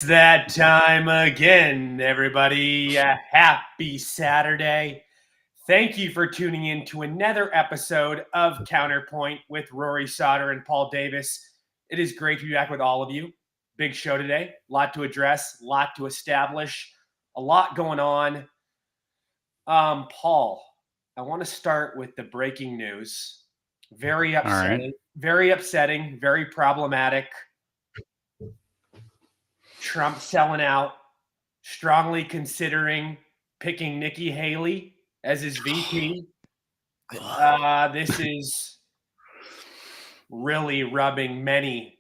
That time again, everybody. Happy Saturday. Thank you for tuning in to another episode of Counterpoint with Rory Sauter and Paul Davis. It is great to be back with all of you. Big show today. A lot to address, a lot to establish, a lot going on. Paul, I want to start with the breaking news. Very All right. upsetting, very problematic. Trump selling out, strongly considering picking Nikki Haley as his VP. This is really rubbing many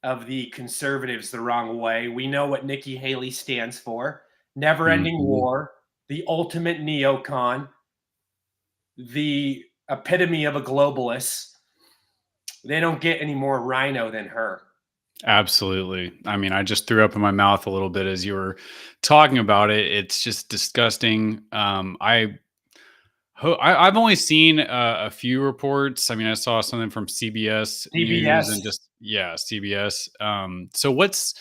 of the conservatives the wrong way. We know what Nikki Haley stands for: never-ending war, the ultimate neocon, the epitome of a globalist. They don't get any more rhino than her. Absolutely. I mean, I just threw up in my mouth a little bit as you were talking about it. It's just disgusting. I've only seen a few reports. I mean, I saw something from CBS News and CBS. CBS.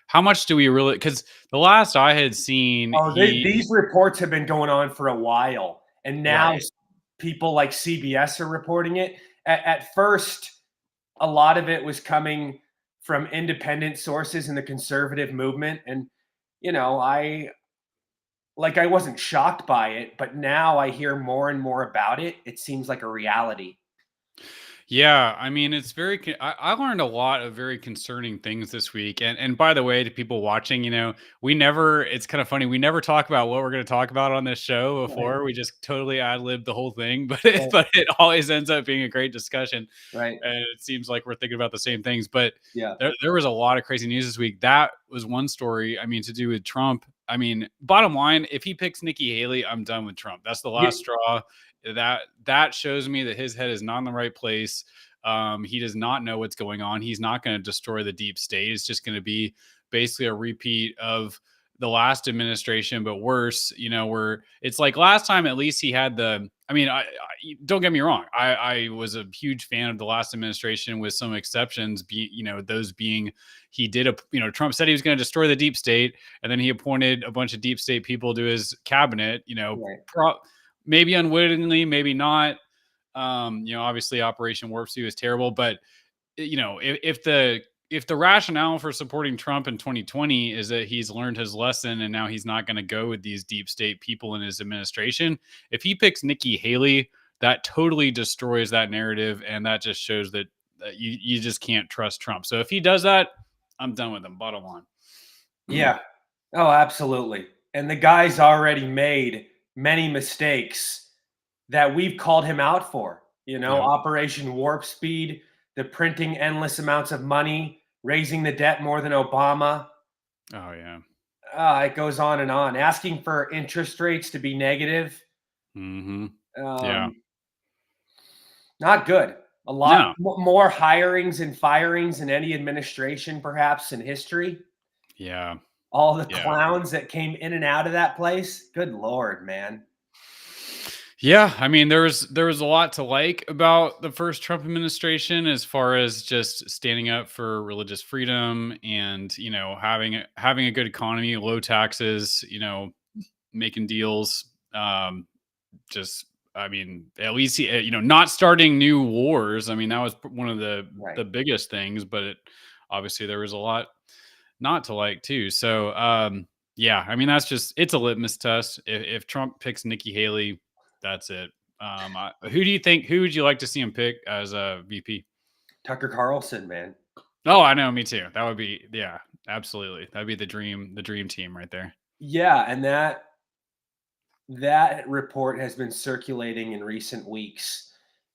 How much do we really? Because the last I had seen, These reports have been going on for a while, and now right. people like CBS are reporting it. At first, a lot of it was coming from independent sources in the conservative movement, and I wasn't shocked by it, but now I hear more and more about it. It seems like a reality. Yeah, I mean, it's I learned a lot of very concerning things this week. And by the way, to people watching, we never. It's kind of funny. We never talk about what we're going to talk about on this show Right, before. We just totally ad lib the whole thing, but right, it always ends up being a great discussion. right. And it seems like we're thinking about the same things. But Yeah, there was a lot of crazy news this week. That was one story. I mean, to do with Trump. I mean, bottom line, if he picks Nikki Haley, I'm done with Trump. That's the yeah, last straw. That shows me that his head is not in the right place. He does not know what's going on. He's not going to destroy the deep state. It's just going to be basically a repeat of the last administration, but worse. Where it's like last time, at least he had the. I mean, I don't get me wrong. I was a huge fan of the last administration, with some exceptions. Those being he did Trump said he was going to destroy the deep state, and then he appointed a bunch of deep state people to his cabinet. right. Maybe unwittingly, maybe not. Obviously Operation Warp Speed was terrible, but if the rationale for supporting Trump in 2020 is that he's learned his lesson and now he's not going to go with these deep state people in his administration, if he picks Nikki Haley, that totally destroys that narrative, and that just shows that you just can't trust Trump. So if he does that, I'm done with him. Bottom line. Yeah. Oh, absolutely. And the guy's already made many mistakes that we've called him out for. Yep. Operation Warp Speed, the printing endless amounts of money, raising the debt more than Obama. Oh yeah. It goes on and on. Asking for interest rates to be negative. Mm-hmm. Yeah. Um, Not good. A lot No. more hirings and firings in any administration, perhaps in history. Yeah. All the Yeah. clowns that came in and out of that place. Good Lord, man. Yeah, I mean, there was a lot to like about the first Trump administration, as far as just standing up for religious freedom and having a good economy, low taxes, making deals. Just I mean, at least not starting new wars. I mean, that was one of Right. the biggest things, but obviously there was a lot not to like too. So yeah, I mean, it's a litmus test. If Trump picks Nikki Haley, that's it. Who do you think? Who would you like to see him pick as a VP? Tucker Carlson, man. Oh, I know, me too. That would be, yeah, absolutely. That'd be the dream team right there. Yeah, and that report has been circulating in recent weeks.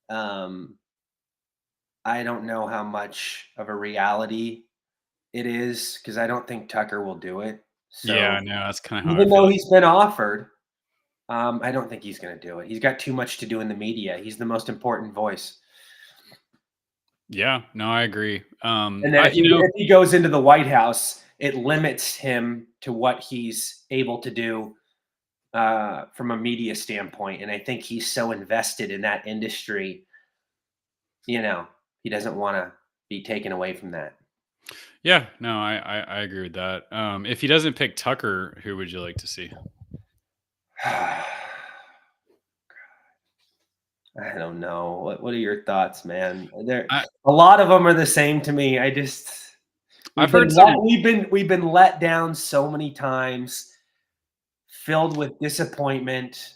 Um, I don't know how much of a reality it is because I don't think Tucker will do it. Yeah, So no, that's kind of how I even feel. though he's been offered, I don't think he's going to do it. He's got too much to do in the media. He's the most important voice. Yeah, no, I agree. And then if he goes into the White House, it limits him to what he's able to do from a media standpoint. And I think he's so invested in that industry, he doesn't want to be taken away from that. Yeah, no, I agree with that. If he doesn't pick Tucker, who would you like to see? I don't know. What are your thoughts, man? There, I, a lot of them are the same to me. I just I've heard some. we've been let down so many times, filled with disappointment,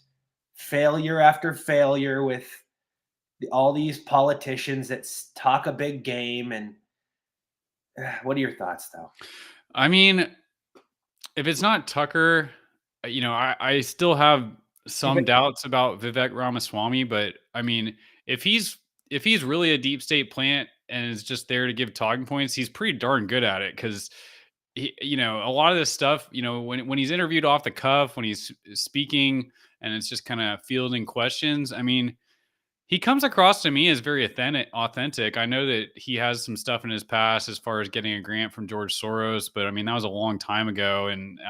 failure after failure with all these politicians that talk a big game. And what are your thoughts, though? I mean, if it's not Tucker, I still have If some it, doubts about Vivek Ramaswamy, but I mean, if he's if he's really a deep state plant and is just there to give talking points, he's pretty darn good at it because a lot of this stuff, when he's interviewed off the cuff, when he's speaking, and it's just kind of fielding questions. I mean, he comes across to me as very authentic. I know that he has some stuff in his past as far as getting a grant from George Soros, but I mean that was a long time ago, and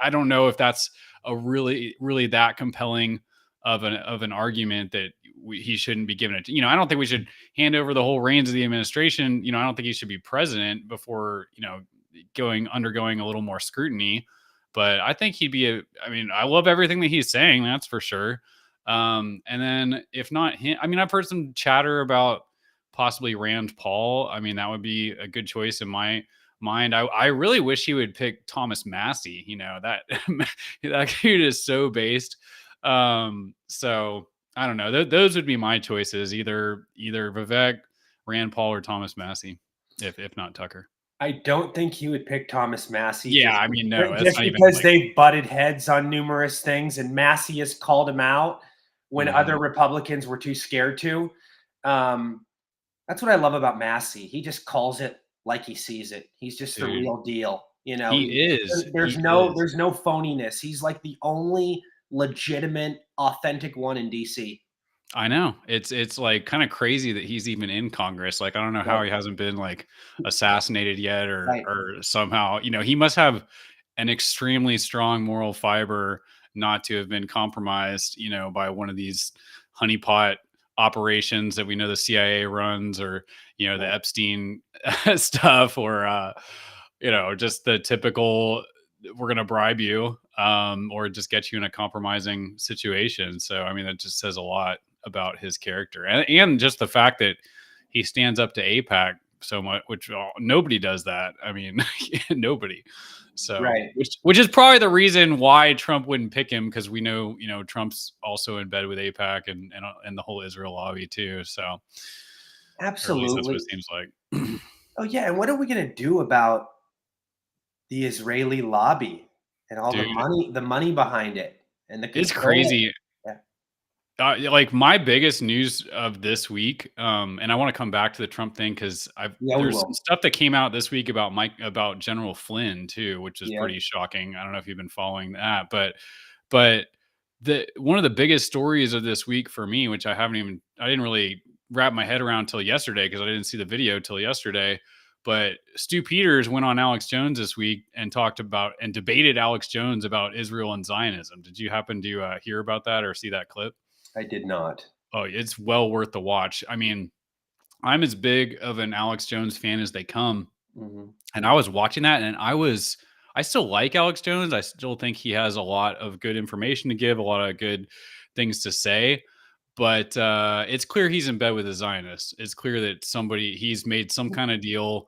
I don't know if that's a really that compelling of an argument that he shouldn't be given it. I don't think we should hand over the whole reins of the administration. I don't think he should be president before undergoing a little more scrutiny. But I think he'd be I mean, I love everything that he's saying. That's for sure. And then if not him, I mean, I've heard some chatter about possibly Rand Paul. I mean, that would be a good choice in my mind. I really wish he would pick Thomas Massey. That that dude is so based. So I don't know. Those would be my choices. Either Vivek, Rand Paul, or Thomas Massey. If not Tucker. I don't think he would pick Thomas Massey Yeah, I mean, no, that's just not even because like. they butted heads on numerous things, and Massey has called him out when Mhm. other Republicans were too scared to. Um, that's what I love about Massey. He just calls it like he sees it. He's just the Dude, real deal. he is. He is. There's no phoniness. He's like the only legitimate, authentic one in DC. I know. It's like kind of crazy that he's even in Congress. Like I don't know how Right. he hasn't been like assassinated yet or Right. somehow, he must have an extremely strong moral fiber not to have been compromised, by one of these honeypot operations that we know the CIA runs or, the Right. Epstein stuff or just the typical we're going to bribe you or just get you in a compromising situation. So I mean that just says a lot about his character and just the fact that he stands up to APAC so much, which nobody does that. I mean, nobody. So, Right. which is probably the reason why Trump wouldn't pick him because we know, Trump's also in bed with APAC and the whole Israel lobby too. So, or at least that's what it Absolutely. seems like. Oh yeah. And what are we gonna do about the Israeli lobby and all Dude, the money behind it and the it's control? crazy. Yeah. Like my biggest news of this week, and I want to come back to the Trump thing because I've Yeah, we there's some will. stuff that came out this week about General Flynn too, which is Yeah. pretty shocking. I don't know if you've been following that, but the one of the biggest stories of this week for me, which I didn't really wrap my head around till yesterday because I didn't see the video till yesterday. But Stu Peters went on Alex Jones this week and talked about and debated Alex Jones about Israel and Zionism. Did you happen to hear about that or see that clip? I did not. Oh, it's well worth the watch. I mean, I'm as big of an Alex Jones fan as they come, Mhm. and I was watching that, and I still like Alex Jones. I still think he has a lot of good information to give, a lot of good things to say. But it's clear he's in bed with a Zionist. It's clear that he's made some kind of deal.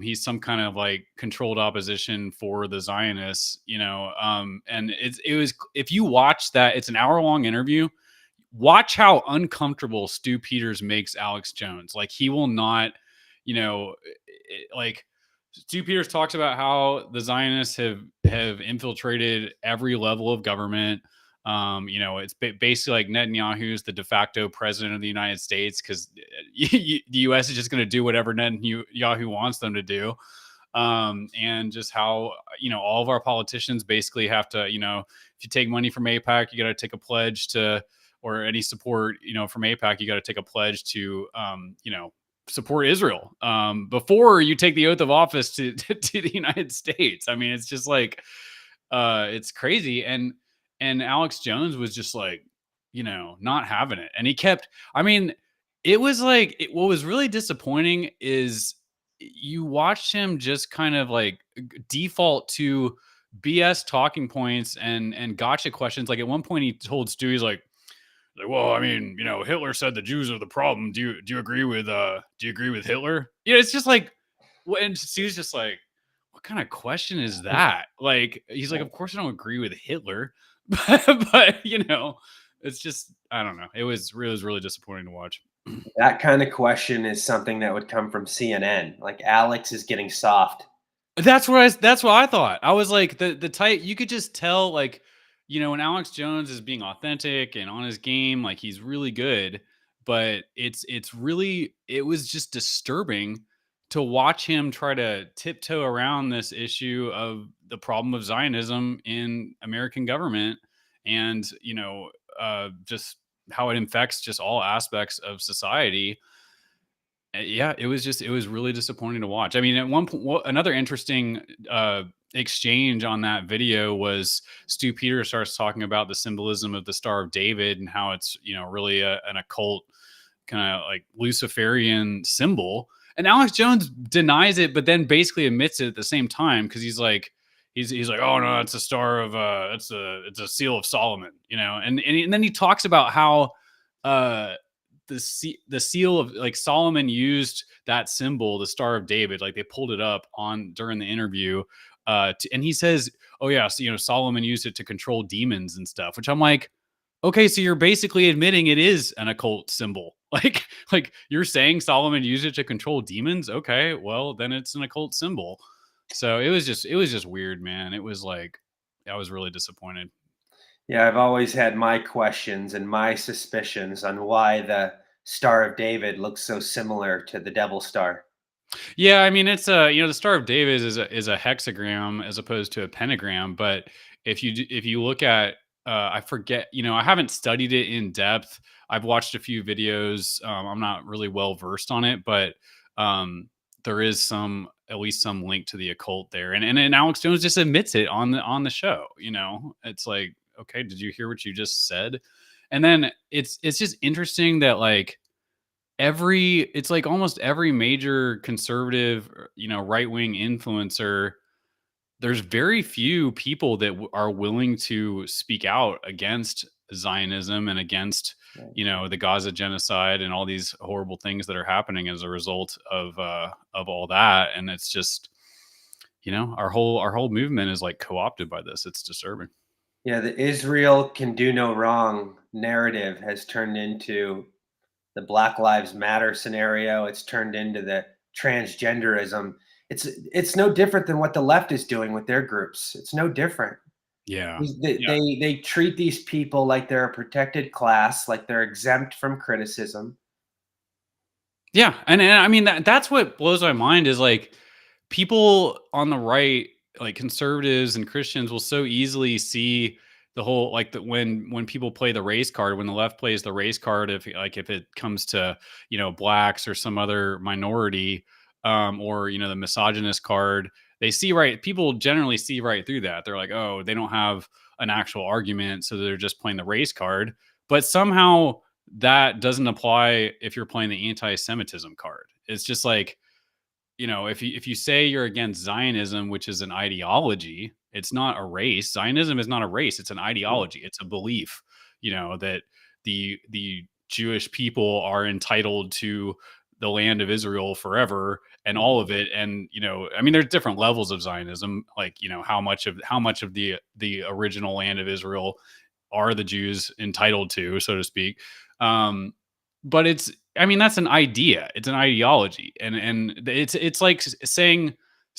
He's some kind of like controlled opposition for the Zionists, and it was if you watch that, it's an hour-long interview. Watch how uncomfortable Stu Peters makes Alex Jones. Like he will not, like Stu Peters talks about how the Zionists have infiltrated every level of government. It's basically like Netanyahu's the de facto president of the United States because the U.S. is just going to do whatever Netanyahu wants them to do. And just how all of our politicians basically have to if you take money from APAC, you got to take a pledge to or any support, from APAC, you got to take a pledge to, support Israel before you take the oath of office to the United States. I mean, it's just like, it's crazy. And Alex Jones was just like, not having it. And he kept, I mean, it was like, what was really disappointing is you watched him just kind of like default to BS talking points and gotcha questions. Like at one point, he told Stu, he's like, well, I mean, Hitler said the Jews are the problem. Do you agree with Hitler? It's just like, and Stu's just like, what kind of question is that? Like, he's like, of course I don't agree with Hitler, but it's just, I don't know. It was really disappointing to watch. That kind of question is something that would come from CNN. Like Alex is getting soft. That's what I thought. I was like, the type, you could just tell, like, when Alex Jones is being authentic and on his game, like he's really good, but it was just disturbing to watch him try to tiptoe around this issue of the problem of Zionism in American government, and just how it infects just all aspects of society. Yeah, it was really disappointing to watch. I mean, at one point, another interesting exchange on that video was Stu Peters starts talking about the symbolism of the Star of David and how it's really an occult kind of like Luciferian symbol. And Alex Jones denies it, but then basically admits it at the same time, because he's like, oh no, it's a star of it's a seal of Solomon, and then he talks about how uh the seal of, like, Solomon used that symbol, the Star of David, like they pulled it up on during the interview, and he says, "Oh yeah, so Solomon used it to control demons and stuff." Which I'm like, okay, so you're basically admitting it is an occult symbol. Like you're saying Solomon used it to control demons. Okay, well then it's an occult symbol. So it was just weird, man. It was like, I was really disappointed. Yeah, I've always had my questions and my suspicions on why the Star of David looks so similar to the Devil Star. Yeah, I mean, it's the Star of David is a hexagram as opposed to a pentagram. But if you look at, I forget, I haven't studied it in depth. I've watched a few videos. I'm not really well versed on it, but um, there is at least some link to the occult there, and Alex Jones just admits it on the show. It's like, okay, did you hear what you just said? And then it's just interesting that, like, it's like almost every major conservative, right-wing influencer, there's very few people that are willing to speak out against Zionism and against, Right. the Gaza genocide and all these horrible things that are happening as a result of all that. And it's just, our whole movement is like co-opted by this. It's disturbing. Yeah, the Israel can do no wrong narrative has turned into the Black Lives Matter scenario. It's turned into the transgenderism. It's no different than what the left is doing with their groups. It's no different. Yeah. They treat these people like they're a protected class, like they're exempt from criticism. Yeah, and I mean, that's what blows my mind is, like, people on the right, like conservatives and Christians, will so easily see the whole, like, when people play the race card, when the left plays the race card, if it comes to blacks or some other minority, or the misogynist card, people generally see right through that. They're like, oh, they don't have an actual argument, so they're just playing the race card. But somehow that doesn't apply if you're playing the anti-Semitism card. It's just like, if you say you're against Zionism, which is an ideology, it's not a race. Zionism is not a race. It's an ideology. It's a belief, that the Jewish people are entitled to the land of Israel forever and all of it. And, I mean, there's different levels of Zionism, like, how much of the original land of Israel are the Jews entitled to, so to speak. Um, but I mean, that's an idea. It's an ideology, and it's like saying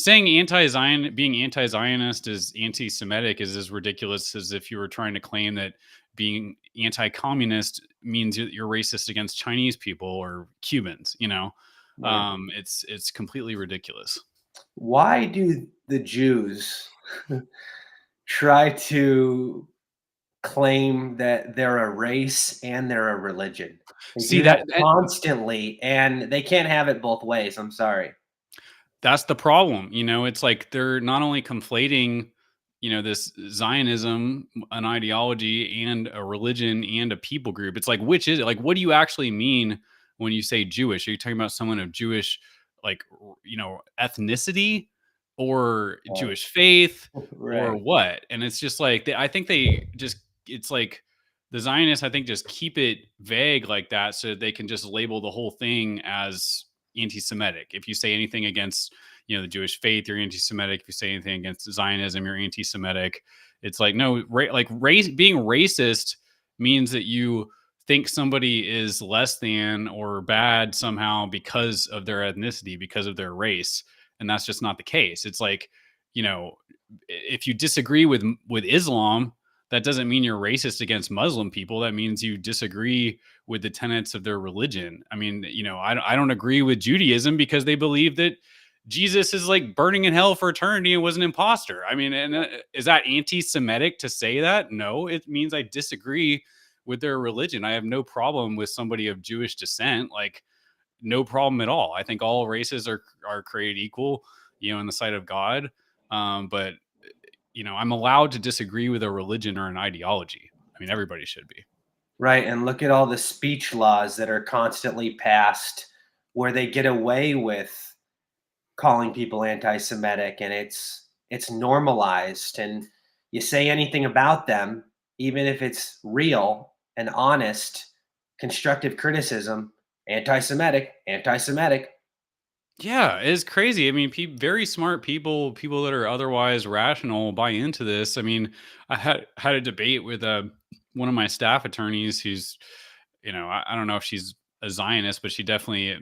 being anti-Zionist is anti-Semitic is as ridiculous as if you were trying to claim that being anti-communist means you're racist against Chinese people or Cubans. Right. It's completely ridiculous. Why do the Jews try to claim that they're a race and they're a religion? They See do that that constantly, and they can't have it both ways. I'm sorry. That's the problem. It's like they're not only conflating, this Zionism, an ideology, and a religion and a people group. It's like, which is it? Like, what do you actually mean when you say Jewish? Are you talking about someone of Jewish like ethnicity or Right. Jewish faith or Right. what. And it's just like I think they just it's like the Zionists I think just keep it vague like that so that they can just label the whole thing as anti-Semitic. If you say anything against the Jewish faith, you're anti-Semitic. If you say anything against Zionism, you're anti-Semitic. It's like no, like race being racist means that you think somebody is less than or bad somehow because of their ethnicity, because of their race, and that's just not the case. It's like, you know, if you disagree with Islam, that doesn't mean you're racist against Muslim people. That means you disagree with the tenets of their religion. I mean, I don't agree with Judaism because they believe that Jesus is like burning in hell for eternity and was an imposter. I mean, and is that anti-Semitic to say that? No, it means I disagree with their religion. I have no problem with somebody of Jewish descent. Like, no problem at all. I think all races are created equal, in the sight of God. But I'm allowed to disagree with a religion or an ideology. I mean, everybody should be. Right. And look at all the speech laws that are constantly passed where they get away with calling people anti-Semitic, and it's normalized. And you say anything about them, even if it's real and honest, constructive criticism, anti-Semitic, anti-Semitic. Yeah, it's crazy. I mean, very smart people that are otherwise rational buy into this. I mean, I had a debate with one of my staff attorneys who's, I don't know if she's a Zionist, but she definitely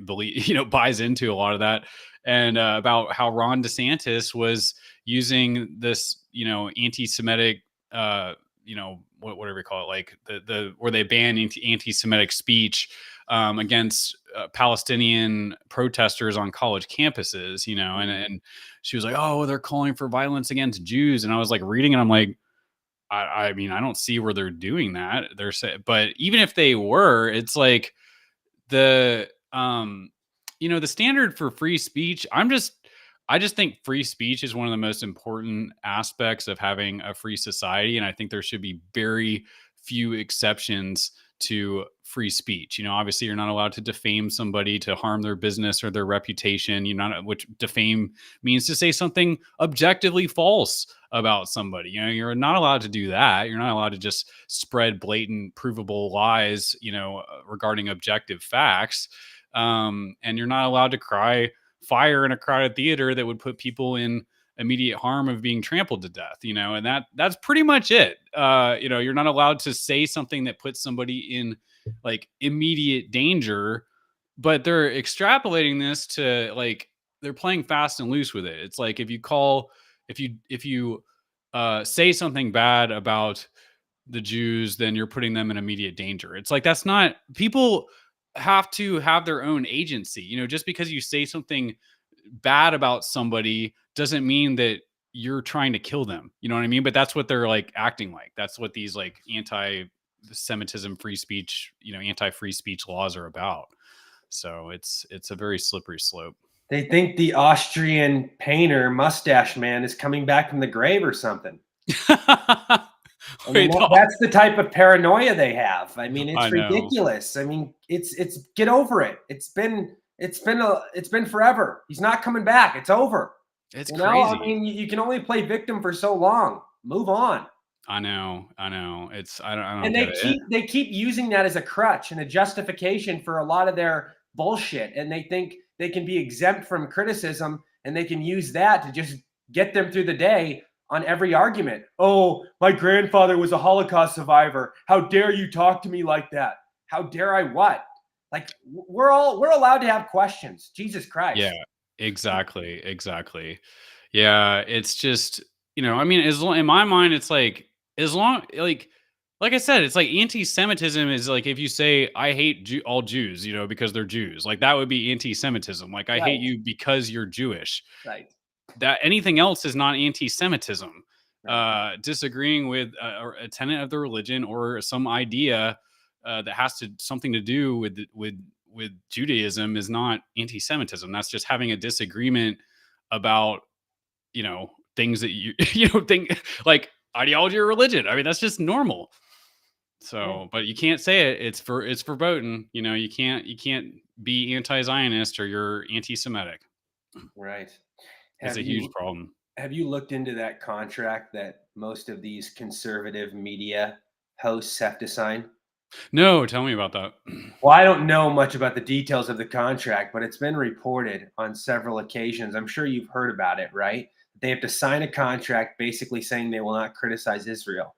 buys into a lot of that, and about how Ron DeSantis was using this, anti-Semitic, whatever you call it, like the where they ban anti-Semitic speech against Palestinian protesters on college campuses, and she was like, "Oh, well, they're calling for violence against Jews," and I was like reading it, I'm like, I mean, I don't see where they're doing that. They're saying, but even if they were, it's like the the standard for free speech. I just think free speech is one of the most important aspects of having a free society, and I think there should be very few exceptions to free speech. Obviously you're not allowed to defame somebody, to harm their business or their reputation. Which defame means to say something objectively false about somebody. You're not allowed to do that. You're not allowed to just spread blatant provable lies, regarding objective facts. And you're not allowed to cry fire in a crowded theater that would put people in immediate harm of being trampled to death, and that's pretty much it. You're not allowed to say something that puts somebody in like immediate danger, but they're extrapolating this to like they're playing fast and loose with it. It's like if you say something bad about the Jews, then you're putting them in immediate danger. It's like that's not people have to have their own agency. Just because you say something bad about somebody doesn't mean that you're trying to kill them. You know what I mean? But that's what they're like acting like. That's what these like anti-Semitism, free speech, anti-free speech laws are about. So it's a very slippery slope. They think the Austrian painter Mustache Man is coming back from the grave or something. I mean, Wait, that's the type of paranoia they have. I mean, I it's know. ridiculous. I mean, it's get over it. It's been forever. He's not coming back. It's over. It's I crazy. mean, you can only play victim for so long. Move on. I know. It's I don't And get it. they keep using that as a crutch and a justification for a lot of their bullshit. And they think they can be exempt from criticism and they can use that to just get them through the day on every argument. Oh, my grandfather was a Holocaust survivor. How dare you talk to me like that? How dare I what? Like we're allowed to have questions. Jesus Christ. Yeah, exactly. Yeah, it's just, I mean, as long in my mind, it's like as long like I said, it's like anti-Semitism is like if you say I hate all Jews, because they're Jews, like that would be anti-Semitism. Like I hate Right. you because you're Jewish. Right. That anything else is not anti-Semitism. Right. Disagreeing with a tenet of the religion or some idea that has something to do with Judaism is not anti-Semitism. That's just having a disagreement about things that you think like ideology or religion. I mean, that's just normal. Yeah. So, but you can't say it. It's verboten. You can't be anti-Zionist or you're anti-Semitic. Right. It's Have a huge you problem. have you looked into that contract that most of these conservative media hosts have to sign? No, tell me about that. Well, I don't know much about the details of the contract, but it's been reported on several occasions. I'm sure you've heard about it, right? They have to sign a contract basically saying they will not criticize Israel.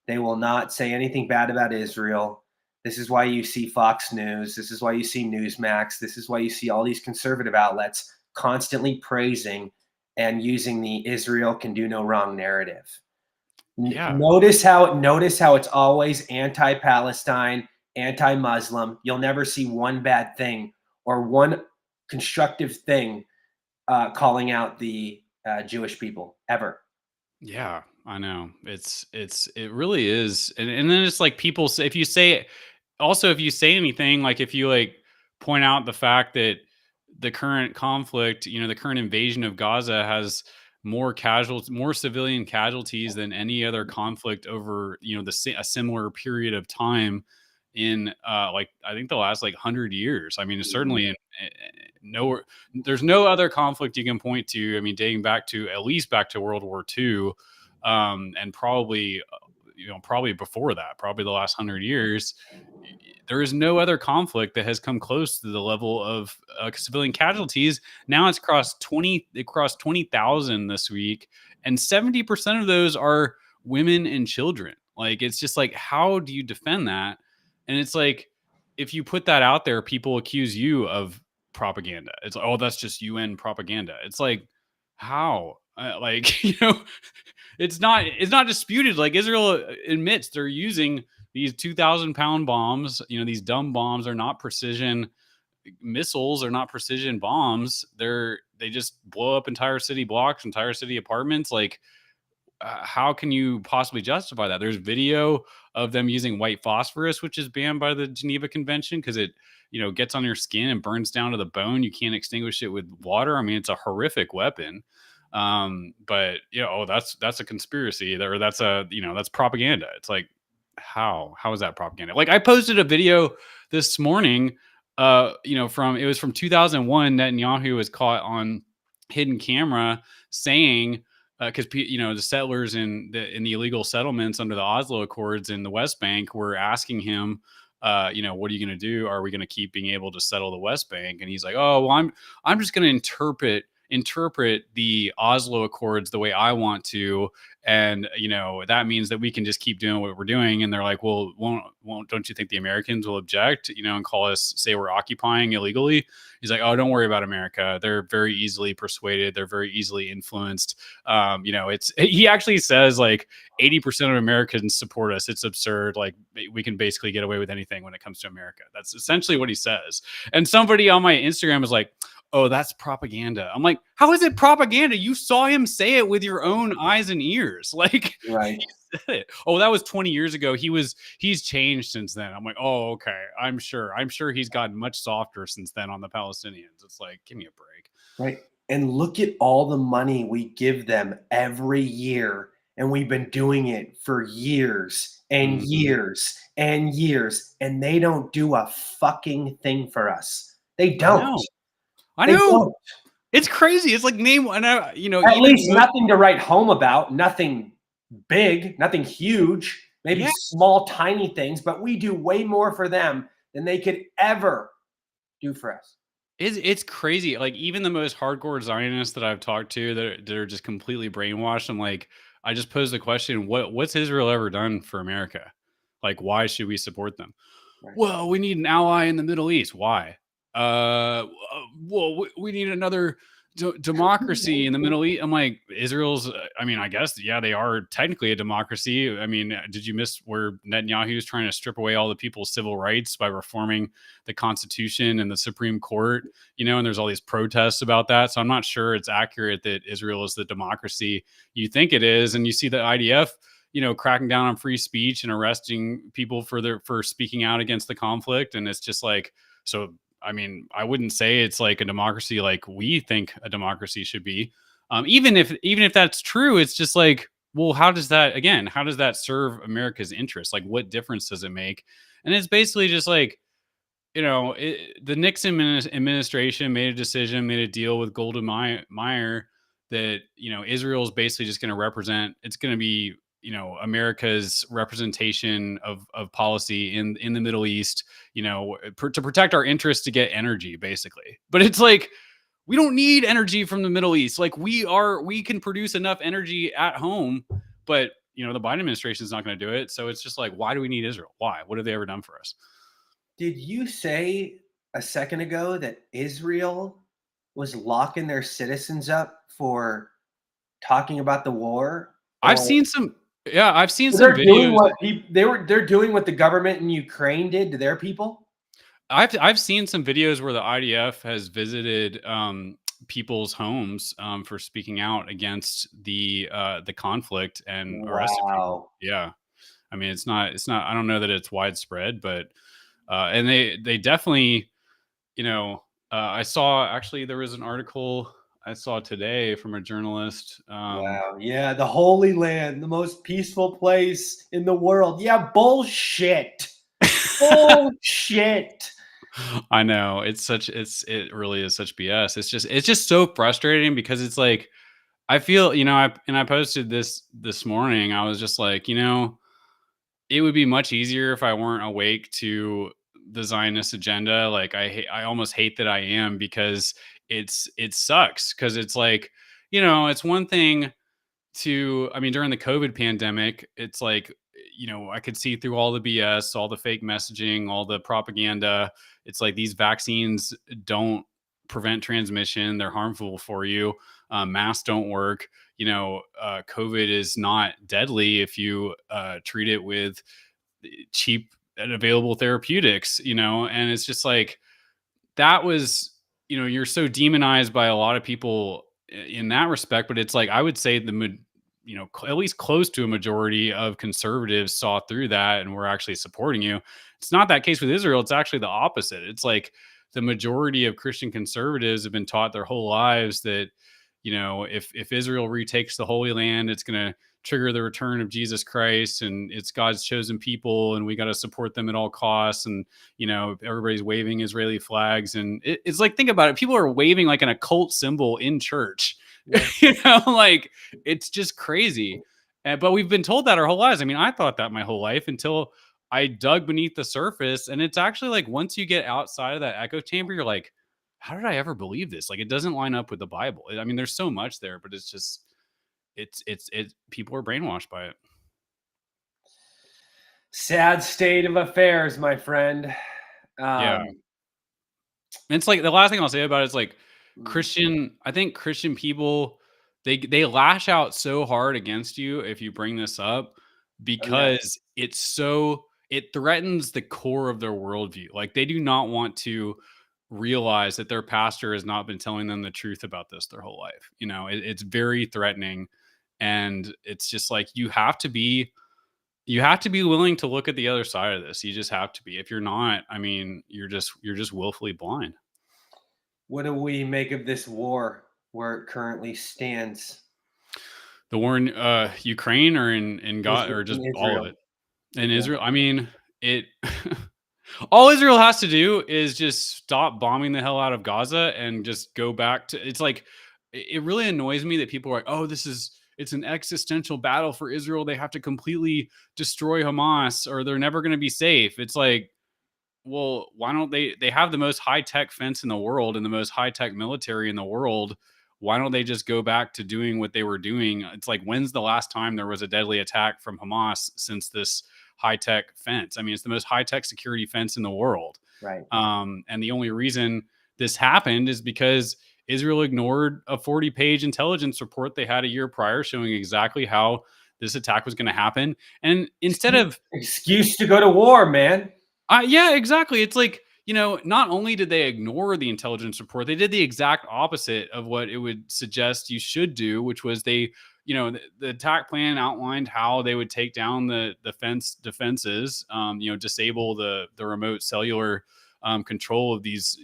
They will not say anything bad about Israel. This is why you see Fox News. This is why you see Newsmax. This is why you see all these conservative outlets constantly praising and using the Israel can do no wrong narrative. Yeah. Notice how it's always anti-Palestine, anti-Muslim. You'll never see one bad thing or one constructive thing calling out the Jewish people ever. Yeah, I know. It really is. And then it's like people say, if you say, also if you say anything, like if you like point out the fact that the current conflict, the current invasion of Gaza has more civilian casualties than any other conflict over, a similar period of time in like I think the last like 100 years. I mean, Mhm. certainly no, there's no other conflict you can point to. I mean, dating back to at least back to World War II, and probably probably before that, probably the last 100 years. There is no other conflict that has come close to the level of civilian casualties. Now it crossed 20,000 this week, and 70% of those are women and children. Like it's just like, how do you defend that? And it's like, if you put that out there, people accuse you of propaganda. It's like, oh, that's just UN propaganda. It's like, how? Like it's not disputed. Like Israel admits they're using these 2,000-pound bombs. These dumb bombs are not precision missiles, are not precision bombs. They just blow up entire city blocks, entire city apartments. Like how can you possibly justify that? There's video of them using white phosphorus, which is banned by the Geneva Convention because it, gets on your skin and burns down to the bone. You can't extinguish it with water. I mean, it's a horrific weapon. But oh, that's a conspiracy, or that's propaganda. It's like, how is that propaganda? Like I posted a video this morning, from it was from 2001. Netanyahu was caught on hidden camera saying because the settlers in the illegal settlements under the Oslo Accords in the West Bank were asking him, what are you going to do? Are we going to keep being able to settle the West Bank? And he's like, oh, well, I'm just going to interpret the Oslo Accords the way I want to, and that means that we can just keep doing what we're doing. And they're like, well, won't don't you think the Americans will object, and call us, say we're occupying illegally? He's like, oh, don't worry about America. They're very easily persuaded. They're very easily influenced. He actually says like 80% of Americans support us. It's absurd. Like we can basically get away with anything when it comes to America. That's essentially what he says. And somebody on my Instagram is like, oh, that's propaganda. I'm like, how is it propaganda? You saw him say it with your own eyes and ears. Like Right. he said it. Oh, that was 20 years ago. He's changed since then. I'm like, oh, okay. I'm sure he's gotten much softer since then on the Palestinians. It's like, give me a break. Right. And look at all the money we give them every year. And we've been doing it for years and Mhm. years and years. And they don't do a fucking thing for us. They I don't. know. I They know. don't. It's crazy. It's like name and At even least nothing to write home about, nothing big, nothing huge, maybe yeah. small, tiny things, but we do way more for them than they could ever do for us. It's crazy. Like even the most hardcore Zionists that I've talked to that are just completely brainwashed. I'm like, I just posed the question: what's Israel ever done for America? Like, why should we support them? Right. Well, we need an ally in the Middle East. Why? Well, we need another democracy in the Middle East. I'm like, Israel's. I mean, I guess yeah, they are technically a democracy. I mean, did you miss where Netanyahu is trying to strip away all the people's civil rights by reforming the Constitution and the Supreme Court? And there's all these protests about that. So I'm not sure it's accurate that Israel is the democracy you think it is. And you see the IDF cracking down on free speech and arresting people for speaking out against the conflict. And it's just like, so, I mean, I wouldn't say it's like a democracy like we think a democracy should be. Even if that's true, it's just like, well, how does that serve America's interests? Like, what difference does it make? And it's basically just like, the Nixon administration made a decision, made a deal with Golda Meir that, Israel is basically just going to represent, it's going to be, America's representation of policy in the Middle East, to protect our interests to get energy, basically. But it's like, we don't need energy from the Middle East. Like we can produce enough energy at home, but the Biden administration is not going to do it. So it's just like, why do we need Israel? Why? What have they ever done for us? Did you say a second ago that Israel was locking their citizens up for talking about the war? I've Or seen some, yeah, I've seen some they're doing videos. what they're doing what the government in Ukraine did to their people? I've seen some videos where the IDF has visited people's homes for speaking out against the conflict and arrested people. Wow. Yeah, I mean it's not. I don't know that it's widespread, but and they definitely, I saw, actually there was an article I saw today from a journalist. Wow. Yeah, the Holy Land, the most peaceful place in the world. Yeah, bullshit. Bullshit. I know it really is such BS. It's just so frustrating because it's like, I feel, I posted this morning. I was just like, it would be much easier if I weren't awake to the Zionist agenda. Like I almost hate that I am, because it sucks, because it's like, it's one thing I mean, during the COVID pandemic, it's like, I could see through all the BS, all the fake messaging, all the propaganda. It's like, these vaccines don't prevent transmission, they're harmful for you. Masks don't work. COVID is not deadly if you treat it with cheap and available therapeutics, and it's just like, that was, you're so demonized by a lot of people in that respect. But it's like, I would say at least close to a majority of conservatives saw through that and were actually supporting you. It's not that case with Israel. It's actually the opposite. It's like, the majority of Christian conservatives have been taught their whole lives that, if Israel retakes the Holy Land, it's going to trigger the return of Jesus Christ, and it's God's chosen people, and we got to support them at all costs. And everybody's waving Israeli flags, and it's like, think about it, people are waving like an occult symbol in church. Yeah. Like, it's just crazy. But we've been told that our whole lives. I mean, I thought that my whole life until I dug beneath the surface. And it's actually like, once you get outside of that echo chamber, you're like, how did I ever believe this? Like, it doesn't line up with the Bible. I mean, there's so much there, but it's just, people are brainwashed by it. Sad state of affairs, my friend. Yeah. Um, It's like, the last thing I'll say about it is like, mm, I think Christian people, they lash out so hard against you if you bring this up, oh yeah, because it threatens the core of their worldview. Like, they do not want to realize that their pastor has not been telling them the truth about this their whole life. It's very threatening. And it's just like, you have to be willing to look at the other side of this. You just have to be. If you're not, I mean, you're just willfully blind. what do we make of this war where it currently stands? The war in Ukraine, or in God, or just In all of Israel. it? In Yeah. Israel, I mean, it. All Israel has to do is just stop bombing the hell out of Gaza and just go back to. It's like, it really annoys me that people are like, "Oh, it's an existential battle for Israel. They have to completely destroy Hamas, or they're never going to be safe." It's like, well, why don't they have the most high-tech fence in the world and the most high-tech military in the world? Why don't they just go back to doing what they were doing? It's like, when's the last time there was a deadly attack from Hamas since this high-tech fence? I mean, it's the most high-tech security fence in the world. Right. And the only reason this happened is because Israel ignored a 40-page intelligence report they had a year prior showing exactly how this attack was going to happen. And instead of, Excuse to go to war, man. yeah, exactly. It's like, not only did they ignore the intelligence report, they did the exact opposite of what it would suggest you should do, which was the attack plan outlined how they would take down the defenses, disable the remote cellular control of these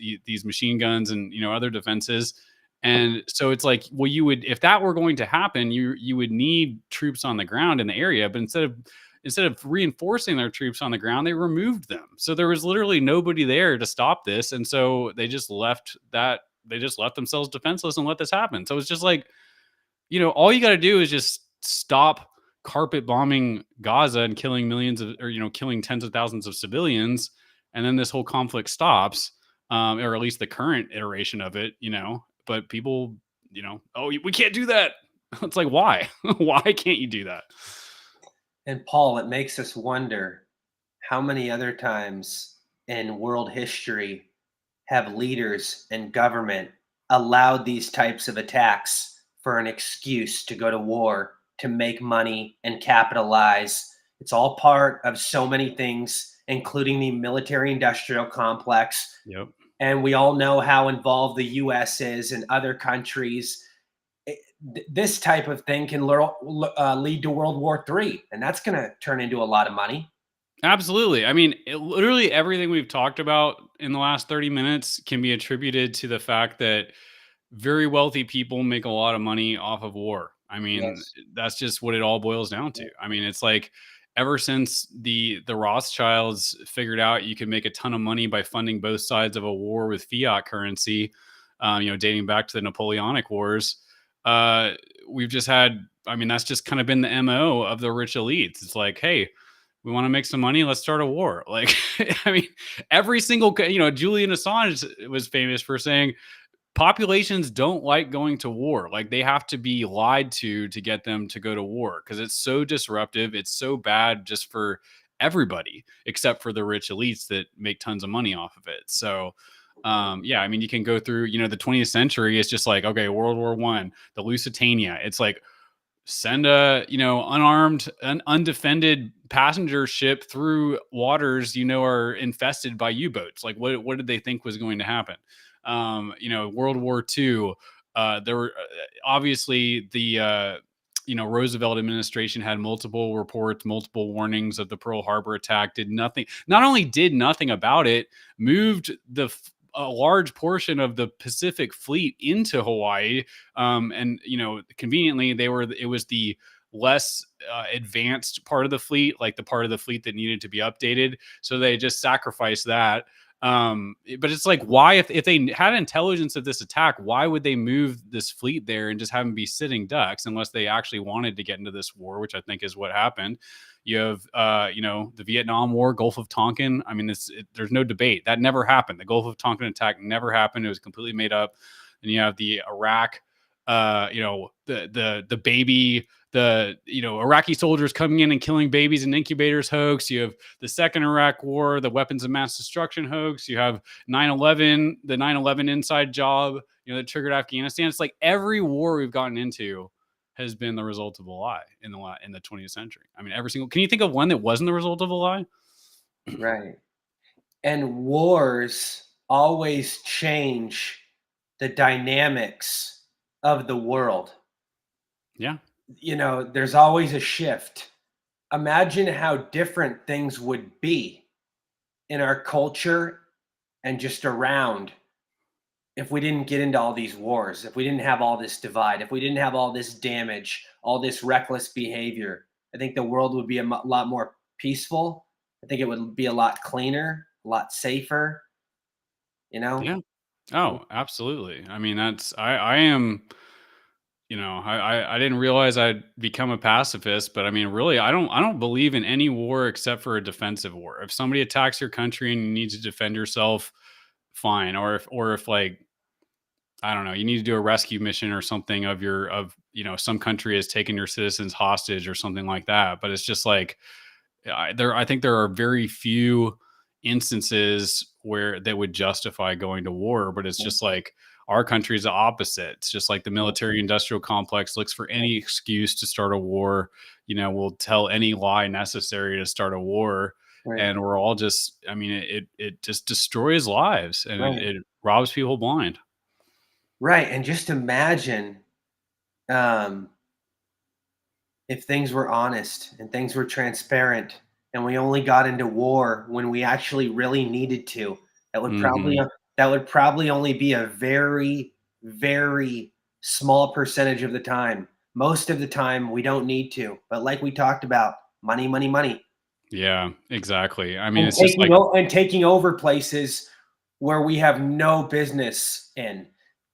machine guns and other defenses. And so it's like, well, if that were going to happen, you would need troops on the ground in the area. But instead of instead of reinforcing their troops on the ground, they removed them. So there was literally nobody there to stop this. And so they just left themselves defenseless and let this happen. So it's just like, all you got to do is just stop carpet bombing Gaza and killing millions of, or, killing tens of thousands of civilians. And then this whole conflict stops, or at least the current iteration of it, but people, oh, we can't do that. It's like, why? Why can't you do that? And Paul, it makes us wonder how many other times in world history have leaders and government allowed these types of attacks for an excuse to go to war, to make money and capitalize. It's all part of so many things, including the military industrial complex. Yep. And we all know how involved the US is and other countries. This type of thing can lead to World War III, and that's going to turn into a lot of money. Absolutely. I mean, literally everything we've talked about in the last 30 minutes can be attributed to the fact that very wealthy people make a lot of money off of war. I mean, Yes. that's just what it all boils down to. I mean, it's like ever since the Rothschilds figured out you could make a ton of money by funding both sides of a war with fiat currency, dating back to the Napoleonic Wars, we've just had, I mean, that's just kind of been the MO of the rich elites. It's like, hey, we want to make some money, let's start a war. Like, I mean, every single, Julian Assange was famous for saying populations don't like going to war. Like, they have to be lied to get them to go to war because it's so disruptive. It's so bad just for everybody except for the rich elites that make tons of money off of it. So, yeah, I mean, you can go through, the 20th century. It's just like, okay, World War I, the Lusitania. It's like, send a unarmed an undefended passenger ship through waters are infested by U-boats. Like, what did they think was going to happen? World War II, there were obviously the Roosevelt administration had multiple reports, multiple warnings of the Pearl Harbor attack, did nothing, not only did nothing about it, moved a large portion of the Pacific Fleet into Hawaii. And, conveniently it was the less advanced part of the fleet, like the part of the fleet that needed to be updated. So they just sacrificed that. But it's like, why, if they had intelligence of this attack, why would they move this fleet there and just have them be sitting ducks unless they actually wanted to get into this war, which I think is what happened. You have, the Vietnam War, Gulf of Tonkin. I mean, there's no debate. That never happened. The Gulf of Tonkin attack never happened. It was completely made up. And you have the Iraq, the baby, Iraqi soldiers coming in and killing babies in incubators hoax. You have the second Iraq War, the weapons of mass destruction hoax. You have 9/11, the 9/11 inside job, that triggered Afghanistan. It's like every war we've gotten into has been the result of a lie in the 20th century. I mean, every single. Can you think of one that wasn't the result of a lie? Right. And wars always change the dynamics of the world. Yeah. There's always a shift. Imagine how different things would be in our culture and just around if we didn't get into all these wars, if we didn't have all this divide, if we didn't have all this damage, all this reckless behavior. I think the world would be a lot more peaceful. I think it would be a lot cleaner, a lot safer, Yeah. Oh, absolutely. I mean, I am, I didn't realize I'd become a pacifist, but I mean, really, I don't believe in any war except for a defensive war. If somebody attacks your country and you need to defend yourself, fine. Or if like, I don't know, you need to do a rescue mission or something some country has taken your citizens hostage or something like that. But it's just like, I think there are very few instances where they would justify going to war, but it's just like our country is the opposite. It's just like the military industrial complex looks for any excuse to start a war, will tell any lie necessary to start a war. Right. And we're all just, I mean, it just destroys lives and Right. it robs people blind. Right. And just imagine if things were honest and things were transparent and we only got into war when we actually really needed to. That would probably only be a very, very small percentage of the time. Most of the time we don't need to. But like we talked about, money, money, money. Yeah, exactly. I mean, And it's just like, taking over places where we have no business in,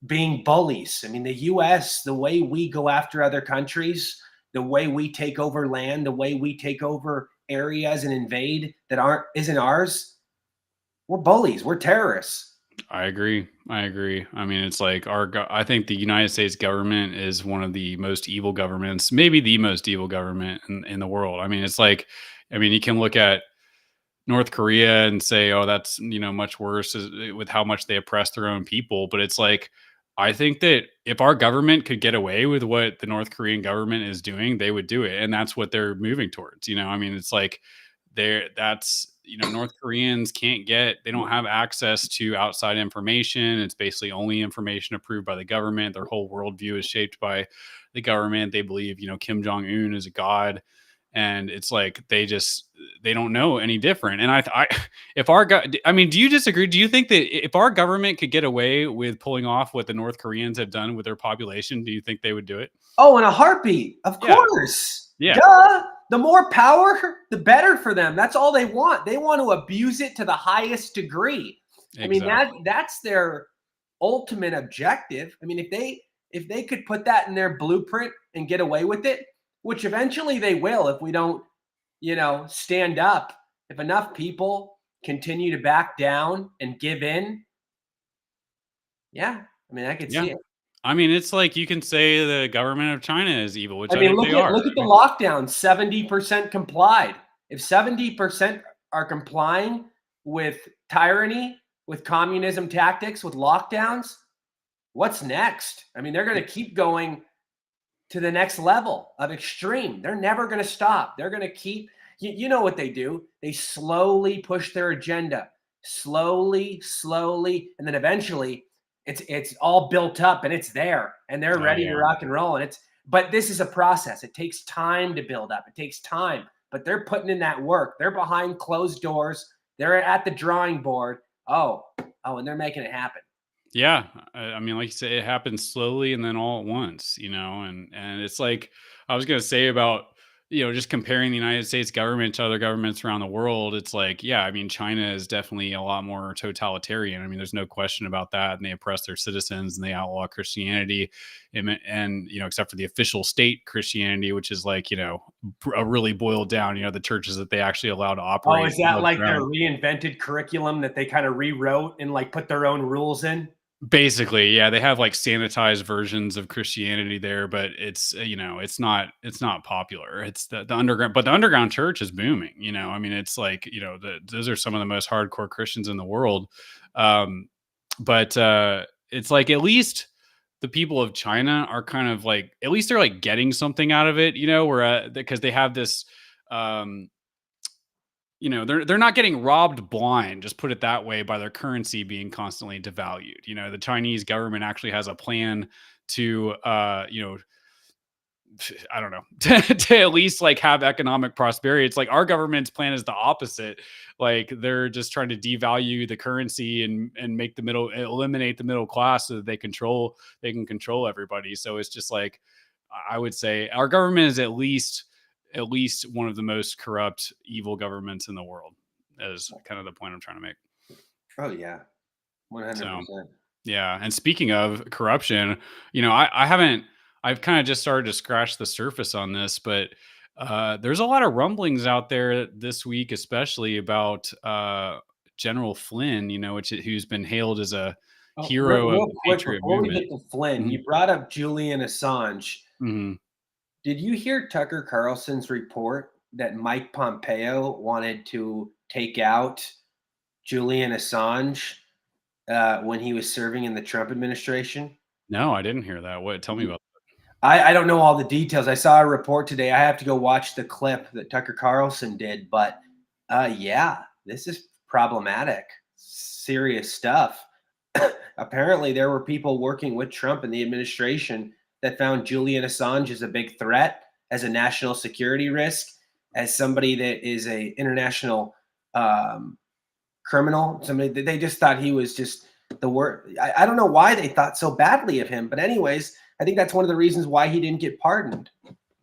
being bullies. I mean, the US, the way we go after other countries, the way we take over land, the way we take over areas and invade that isn't ours, we're bullies. We're terrorists. I agree. I agree. I mean, it's like I think the United States government is one of the most evil governments, maybe the most evil government in the world. I mean, it's like, I mean, you can look at North Korea and say, oh, that's, much worse with how much they oppress their own people. But it's like, I think that if our government could get away with what the North Korean government is doing, they would do it. And that's what they're moving towards. I mean, it's like North Koreans they don't have access to outside information. It's basically only information approved by the government. Their whole worldview is shaped by the government. They believe, Kim Jong-un is a god. And it's like they don't know any different. And if I mean, do you disagree? Do you think that if our government could get away with pulling off what the North Koreans have done with their population, do you think they would do it? Oh, in a heartbeat, of course. Yeah. Duh. The more power, the better for them. That's all they want. They want to abuse it to the highest degree. Exactly. I mean, that's their ultimate objective. I mean, if they could put that in their blueprint and get away with it, which eventually they will if we don't, stand up. If enough people continue to back down and give in, yeah, I mean, I could see it. I mean, it's like you can say the government of China is evil, which I mean, think they are. look at the lockdown. 70% complied. If 70% are complying with tyranny, with communism tactics, with lockdowns, what's next? I mean, they're going to keep going to the next level of extreme. They're never going to stop. They're going to keep, you know what they do. They slowly push their agenda, slowly, and then eventually it's all built up and it's there and they're ready to rock and roll. But this is a process. It takes time to build up. It takes time, but they're putting in that work. They're behind closed doors. They're at the drawing board. Oh, and they're making it happen. Yeah. I mean, like you say, it happens slowly and then all at once, and it's like I was going to say about, just comparing the United States government to other governments around the world. It's like, yeah, I mean, China is definitely a lot more totalitarian. I mean, there's no question about that. And they oppress their citizens and they outlaw Christianity and except for the official state Christianity, which is like, a really boiled down, the churches that they actually allow to operate. Oh, is that like their reinvented curriculum that they kind of rewrote and like put their own rules in? Basically, yeah, they have like sanitized versions of Christianity there, but it's it's not popular. It's the underground, but the underground church is booming. I mean, it's like those are some of the most hardcore Christians in the world. But it's like at least the people of China are kind of like at least they're like getting something out of it. Where because they have this. They're not getting robbed blind, just put it that way, by their currency being constantly devalued. The Chinese government actually has a plan to I don't know, to at least like have economic prosperity. It's like our government's plan is the opposite. Like they're just trying to devalue the currency and eliminate the middle class so that they can control everybody. So it's just like I would say our government is at least one of the most corrupt, evil governments in the world. Is kind of the point I'm trying to make. Oh yeah, 100%. So, yeah, and speaking of corruption, I've kind of just started to scratch the surface on this, but there's a lot of rumblings out there this week, especially about General Flynn. Who's been hailed as a hero real of the quick, Patriot before movement. we get to Flynn, Mhm. you brought up Julian Assange. Mm-hmm. Did you hear Tucker Carlson's report that Mike Pompeo wanted to take out Julian Assange when he was serving in the Trump administration? No, I didn't hear that. Tell me about that. I don't know all the details. I saw a report today. I have to go watch the clip that Tucker Carlson did, but yeah, this is problematic, serious stuff. Apparently, there were people working with Trump in the administration that found Julian Assange as a big threat, as a national security risk, as somebody that is a international criminal. Somebody they just thought he was just the word. I don't know why they thought so badly of him, but anyways, I think that's one of the reasons why he didn't get pardoned.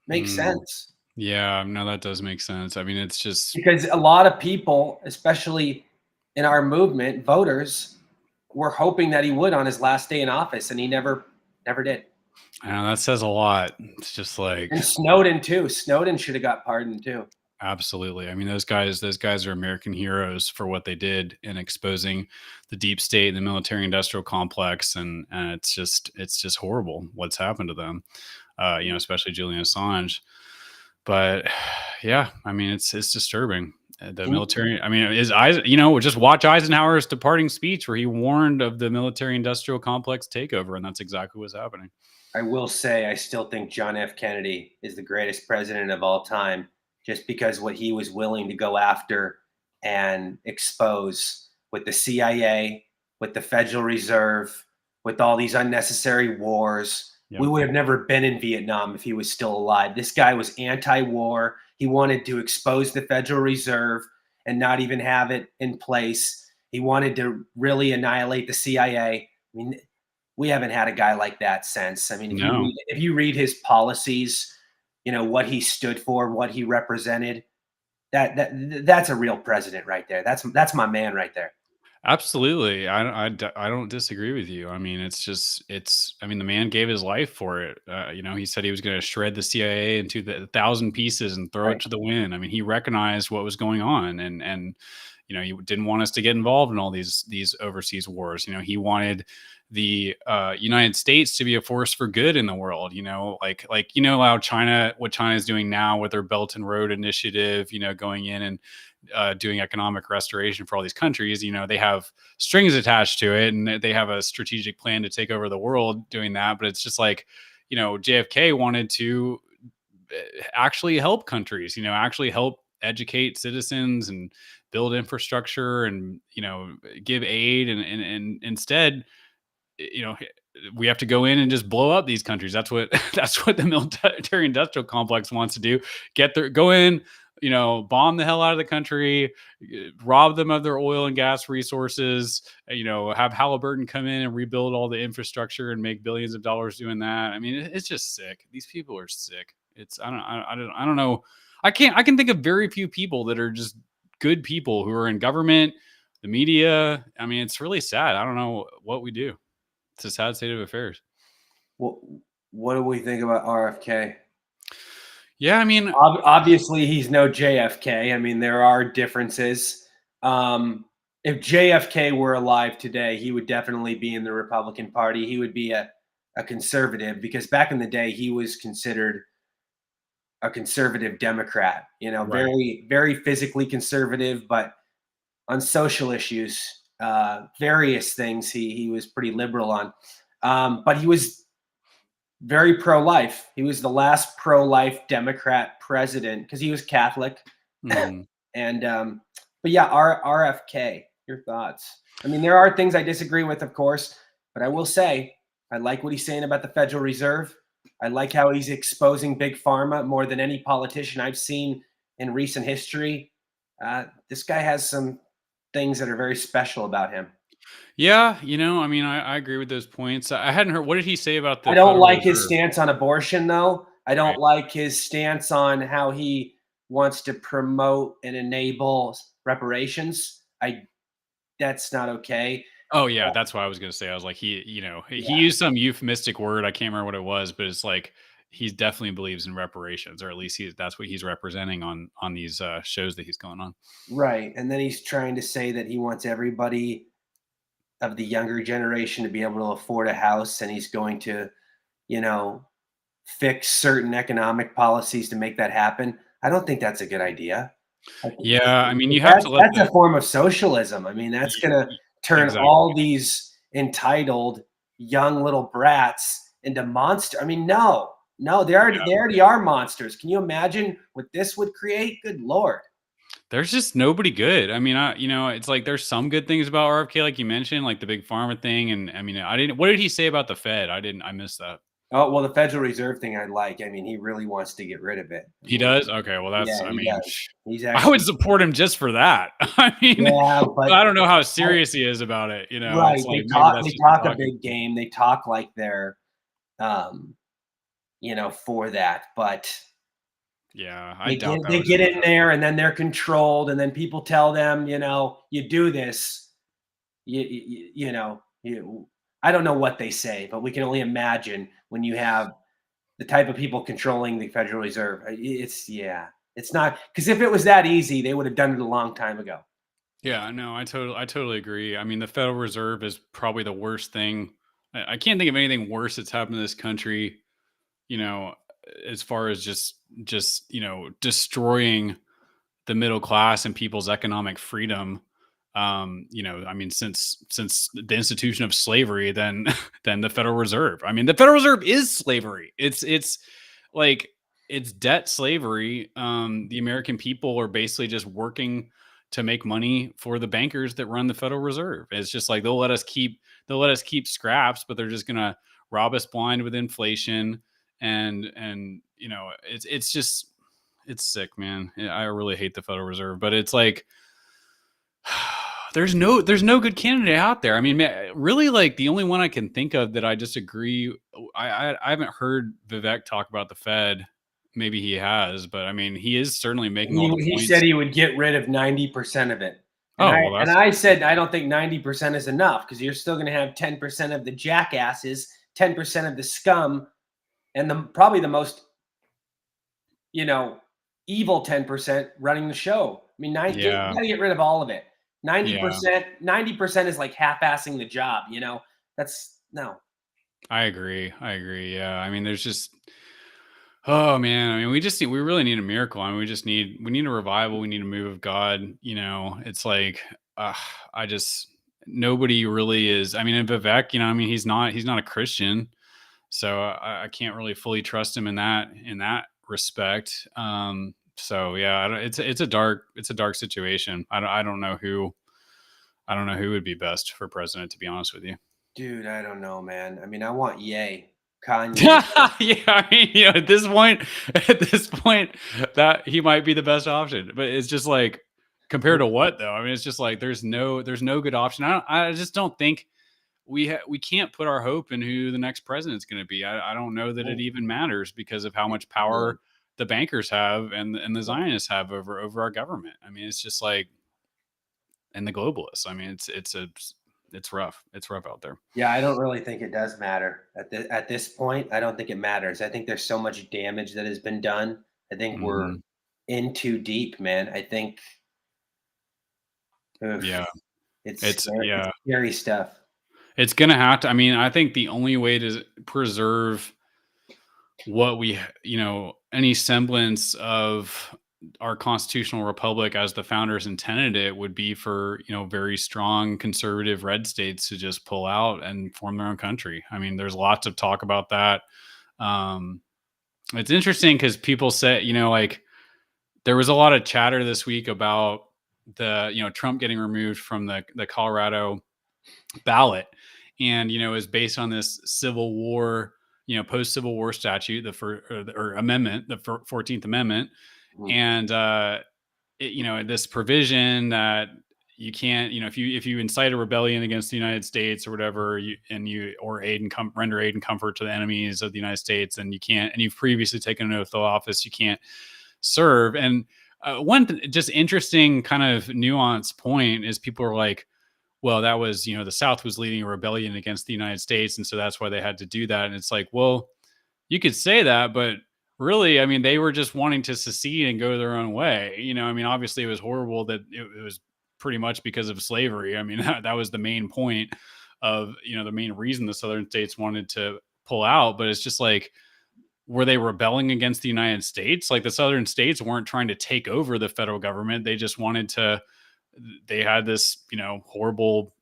Makes sense. Yeah, no, that does make sense. I mean, it's just Because a lot of people, especially in our movement, voters, were hoping that he would on his last day in office, and he never did. I know that says a lot. It's just like And Snowden too. Snowden should have got pardoned too. absolutely. I mean, those guys are American heroes for what they did in exposing the deep state and the military industrial complex, and it's just horrible what's happened to them. Especially Julian Assange. But yeah, I mean, it's disturbing. The And military. I mean, just watch Eisenhower's departing speech where he warned of the military-industrial complex takeover, and that's exactly what's happening. I will say, I still think John F. Kennedy is the greatest president of all time, just because what he was willing to go after and expose with the CIA, with the Federal Reserve, with all these unnecessary wars. We Yep. would have never been in Vietnam if he was still alive. This guy was anti war. He wanted to expose the Federal Reserve and not even have it in place. He wanted to really annihilate the CIA. I mean, we haven't had a guy like that since. I mean, No, if you read his policies, what he stood for, what he represented, that's a real president right there. That's my man right there. absolutely. I don't disagree with you. I mean, I mean, the man gave his life for it. He said he was going to shred the CIA into the thousand pieces and throw it Right. to the wind. I mean, he recognized what was going on, and he didn't want us to get involved in all these overseas wars. He wanted the United States to be a force for good in the world. How what China is doing now with their Belt and Road Initiative. Going in and doing economic restoration for all these countries. They have strings attached to it, and they have a strategic plan to take over the world doing that. But it's just like, JFK wanted to actually help countries, actually help educate citizens and build infrastructure and, give aid. And instead, you know, we have to go in and just blow up these countries. That's what that's what the military industrial complex wants to do. Go in, bomb the hell out of the country, rob them of their oil and gas resources. Have Halliburton come in and rebuild all the infrastructure and make billions of dollars doing that. I mean, it's just sick. These people are sick. I don't know. I can think of very few people that are just good people who are in government, the media. I mean, it's really sad. I don't know what we do. It's a sad state of affairs. What What do we think about RFK? Yeah, I mean, Obviously, he's no JFK. I mean, there are differences. If JFK were alive today, he would definitely be in the Republican Party. He would be a conservative, because back in the day, he was considered a conservative Democrat. right. Very, very physically conservative, but on social issues, various things, he was pretty liberal on. But he was very pro-life. He was the last pro-life Democrat president because he was Catholic. Mhm. And but yeah, RFK, your thoughts? I mean, there are things I disagree with, of course, but I will say I like what he's saying about the Federal Reserve. I like how he's exposing big pharma more than any politician I've seen in recent history. This guy has some things that are very special about him. Yeah, I mean, I agree with those points. I hadn't heard. What did he say about I the don't Federal like his Reserve? stance on abortion, though. I Right. don't like his stance on how he wants to promote and enable reparations. That's not okay. Oh yeah, that's what I was gonna say. I was like, he Yeah, used some euphemistic word. I can't remember what it was, but it's like he definitely believes in reparations, or at least that's what he's representing on these shows that he's going on. right. And then he's trying to say that he wants everybody of the younger generation to be able to afford a house, and he's going to, you know, fix certain economic policies to make that happen. I don't think that's a good idea. I Yeah, I mean, you have That's to let that's a form of socialism. I mean, that's y- gonna y- turn exactly. all these entitled young little brats into monster. I mean, no, no, they already are monsters. Can you imagine what this would create? Good lord. There's just nobody good. I mean, it's like there's some good things about RFK, like you mentioned, like the big pharma thing. And I mean, I didn't. What did he say about the Fed? I missed that. Oh, well, the Federal Reserve thing I like. I mean, he really wants to get rid of it. I He mean, does. Okay, well, yeah, I he mean, does. He's I would actually, support him just for that. I mean, yeah, but I don't know how I, serious he is about it. It's right. like maybe that's They just a talk a talking big point. game. They talk like they're um, for that. But Yeah, I They doubt get that they would get ever in happen. there, and then they're controlled, and then people tell them, you do this, I don't know what they say, but we can only imagine when you have the type of people controlling the Federal Reserve. It's not, because if it was that easy, they would have done it a long time ago. Yeah, no, I totally agree. I mean, the Federal Reserve is probably the worst thing. I can't think of anything worse that's happened to this country, you know, as far as just, destroying the middle class and people's economic freedom. I mean, since the institution of slavery, then then the Federal Reserve. I mean, the Federal Reserve is slavery. It's like it's debt slavery. The American people are basically just working to make money for the bankers that run the Federal Reserve. It's just like they'll let us keep scraps, but they're just gonna rob us blind with inflation. And it's just it's sick, man. I really hate the Federal Reserve, but it's like there's no good candidate out there. I mean, really, like the only one I can think of that I disagree. I haven't heard Vivek talk about the Fed. Maybe he has, but I mean, he is certainly making all the He said points. he would get rid of 90% of it. And Oh I well, and that's I said I don't think 90% is enough, because you're still going to have 10% of the jackasses, 10% of the scum, and probably the most, you know, evil 10% running the show. I mean, you yeah, got to get rid of all of it. yeah. 90% is like half-assing the job, That's no. I agree. Yeah, I mean, there's just oh man, I mean, we really need a miracle. I mean, we need a revival. We need a move of God. It's like uh, I just nobody really is. I mean, and Vivek, I mean, he's not a Christian, so I can't really fully trust him in that respect. So yeah, it's a dark situation. I don't know who would be best for president, to be honest with you. Dude, I don't know, man. I mean, I want Ye, Kanye. Yeah, I mean, at this point, that he might be the best option. But it's just like compared to what though? I mean, it's just like there's no good option. I just don't think we can't put our hope in who the next president's going to be. I don't know that it even matters because of how much power the bankers have and the Zionists have over our government. I mean, it's just like and the globalists. I mean, it's rough. It's rough out there. Yeah, I don't really think it does matter at this point. I don't think it matters. I think there's so much damage that has been done. I think we're Hmm. in too deep, man. I think, oof, Yeah, it's it's scary. It's yeah. scary stuff. It's gonna have to. I mean, I think the only way to preserve what any semblance of our constitutional republic as the founders intended it would be for very strong conservative red states to just pull out and form their own country. I mean, there's lots of talk about that. Um, it's interesting because people say, like there was a lot of chatter this week about the Trump getting removed from the Colorado ballot, and is based on this Civil War, post Civil War statute, the or amendment, the 14th Amendment, Mhm. and this provision that you can't, if you incite a rebellion against the United States or whatever, or render aid and comfort to the enemies of the United States, and you can't, and you've previously taken an oath of office, you can't serve. And one just interesting kind of nuance point is people are like, well, that was, the South was leading a rebellion against the United States. And so that's why they had to do that. And it's like, well, you could say that, but really, I mean, they were just wanting to secede and go their own way. I mean, obviously it was horrible that it was pretty much because of slavery. I mean, that was the main point of, the main reason the Southern states wanted to pull out. But it's just like, were they rebelling against the United States? Like the Southern states weren't trying to take over the federal government. They just wanted to, they had this, horrible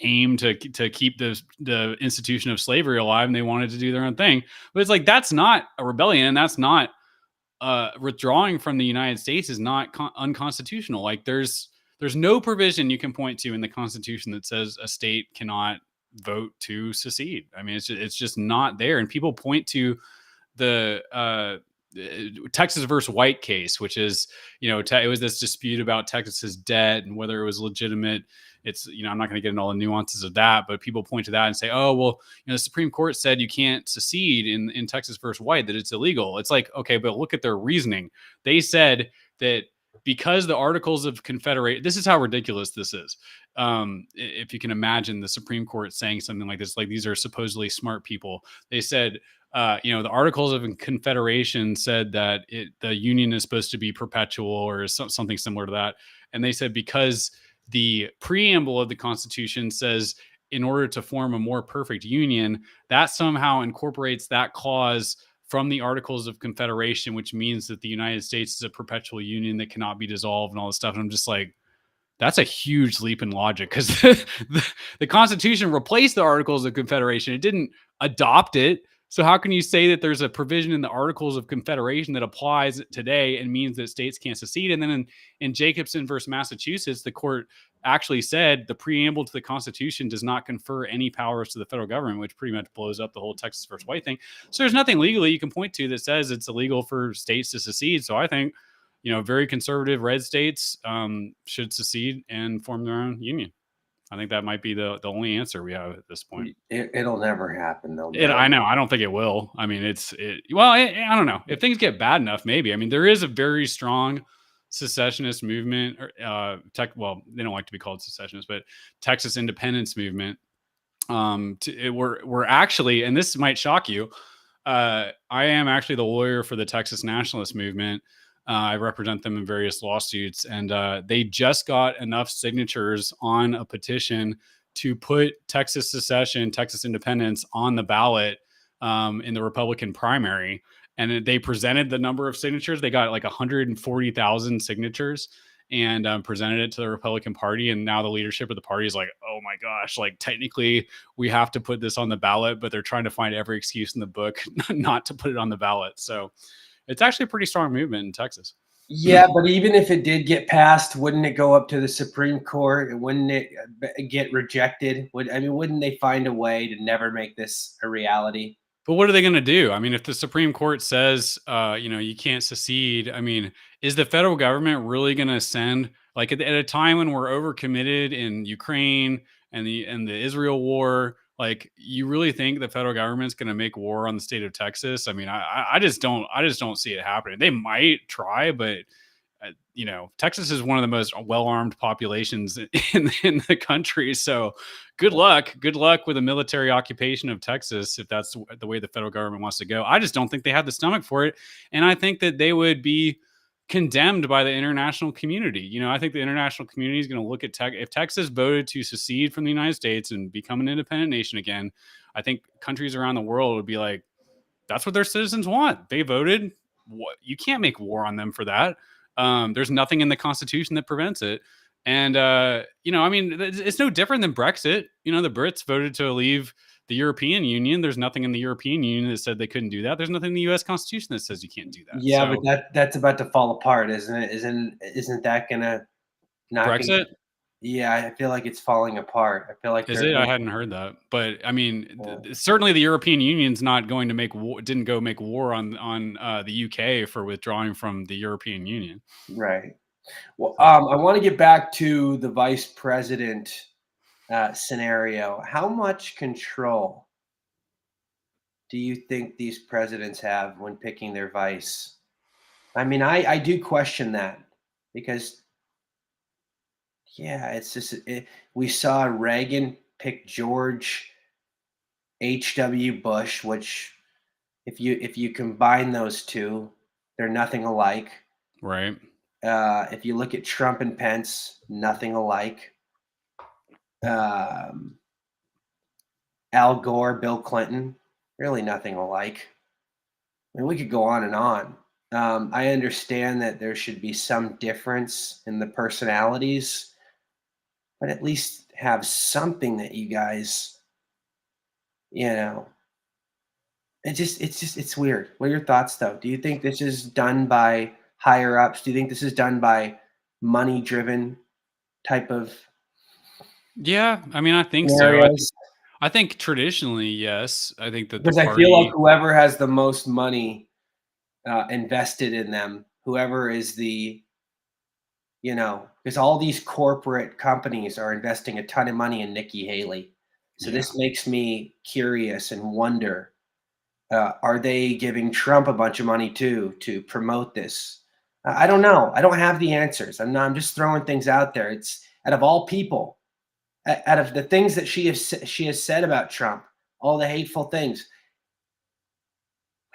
aim to keep the institution of slavery alive, and they wanted to do their own thing. But it's like that's not a rebellion, and that's not withdrawing from the United States is not unconstitutional. Like there's no provision you can point to in the Constitution that says a state cannot vote to secede. I mean, it's just not there, and people point to the Texas versus White case, which is, it was this dispute about Texas's debt and whether it was legitimate. It's, I'm not going to get into all the nuances of that, but people point to that and say, oh, well, the Supreme Court said you can't secede in Texas versus White, that it's illegal. It's like, okay, but look at their reasoning. They said that because the Articles of Confederation, this is how ridiculous this is. If you can imagine the Supreme Court saying something like this, like these are supposedly smart people. They said, the Articles of Confederation said that the Union is supposed to be perpetual or something similar to that. And they said because the preamble of the Constitution says in order to form a more perfect union, that somehow incorporates that clause from the Articles of Confederation, which means that the United States is a perpetual union that cannot be dissolved and all this stuff. And I'm just like, that's a huge leap in logic because the Constitution replaced the Articles of Confederation. It didn't adopt it. So how can you say that there's a provision in the Articles of Confederation that applies today and means that states can't secede? And then in Jacobson versus Massachusetts, the court actually said the preamble to the Constitution does not confer any powers to the federal government, which pretty much blows up the whole Texas versus White thing. So there's nothing legally you can point to that says it's illegal for states to secede. So I think, very conservative red states should secede and form their own union. I think that might be the only answer we have at this point. It'll never happen, though. I know. I don't think it will. I mean, I don't know. If things get bad enough, maybe. I mean, there is a very strong secessionist movement. Well, they don't like to be called secessionists, but Texas independence movement. We're actually, and this might shock you, I am actually the lawyer for the Texas nationalist movement. I represent them in various lawsuits, and they just got enough signatures on a petition to put Texas secession, Texas independence on the ballot in the Republican primary. And they presented the number of signatures. They got like 140,000 signatures and presented it to the Republican Party. And now the leadership of the party is like, oh my gosh, like technically we have to put this on the ballot, but they're trying to find every excuse in the book not to put it on the ballot. So it's actually a pretty strong movement in Texas. Yeah, but even if it did get passed, wouldn't it go up to the Supreme Court? Wouldn't it get rejected? Wouldn't they find a way to never make this a reality? But what are they going to do? I mean, if the Supreme Court says, you can't secede, I mean, is the federal government really going to send, like at a time when we're overcommitted in Ukraine and the Israel war, like you really think the federal government's going to make war on the state of Texas? I mean, I just don't see it happening. They might try, but Texas is one of the most well-armed populations in the country. So good luck with a military occupation of Texas, if that's the way the federal government wants to go. I just don't think they have the stomach for it. And I think that they would be condemned by the international community. I think the international community is going to look at if Texas voted to secede from the United States and become an independent nation again, I think countries around the world would be like, that's what their citizens want. They voted. You can't make war on them for that. There's nothing in the Constitution that prevents it. And, it's no different than Brexit. The Brits voted to leave the European Union. There's nothing in the European Union that said they couldn't do that. There's nothing in the U.S. Constitution that says you can't do that. Yeah, so, but that's about to fall apart, isn't it? Isn't that gonna not Brexit? Yeah, I feel like it's falling apart. I feel like I hadn't heard that, but I mean, certainly the European Union's not going to make war. Didn't go make war on the UK for withdrawing from the European Union. Right. Well, I want to get back to the vice president scenario. How much control do you think these presidents have when picking their vice? I mean, I do question that because. Yeah, it's just we saw Reagan pick George H.W. Bush, which if you combine those two, they're nothing alike. Right. If you look at Trump and Pence, nothing alike. Al Gore, Bill Clinton, really nothing alike. I mean, we could go on and on. I understand that there should be some difference in the personalities, but at least have something that you guys, it's weird. What are your thoughts though? Do you think this is done by higher ups? Do you think this is done by money driven type of? Yeah. I mean, I think scenarios? So. I think traditionally, yes. I think that because I feel like whoever has the most money invested in them. Whoever is because all these corporate companies are investing a ton of money in Nikki Haley. So Yeah. this makes me curious and wonder, are they giving Trump a bunch of money too to promote this? I don't know. I don't have the answers. I'm just throwing things out there. It's out of all people, out of the things that she has said about Trump, all the hateful things.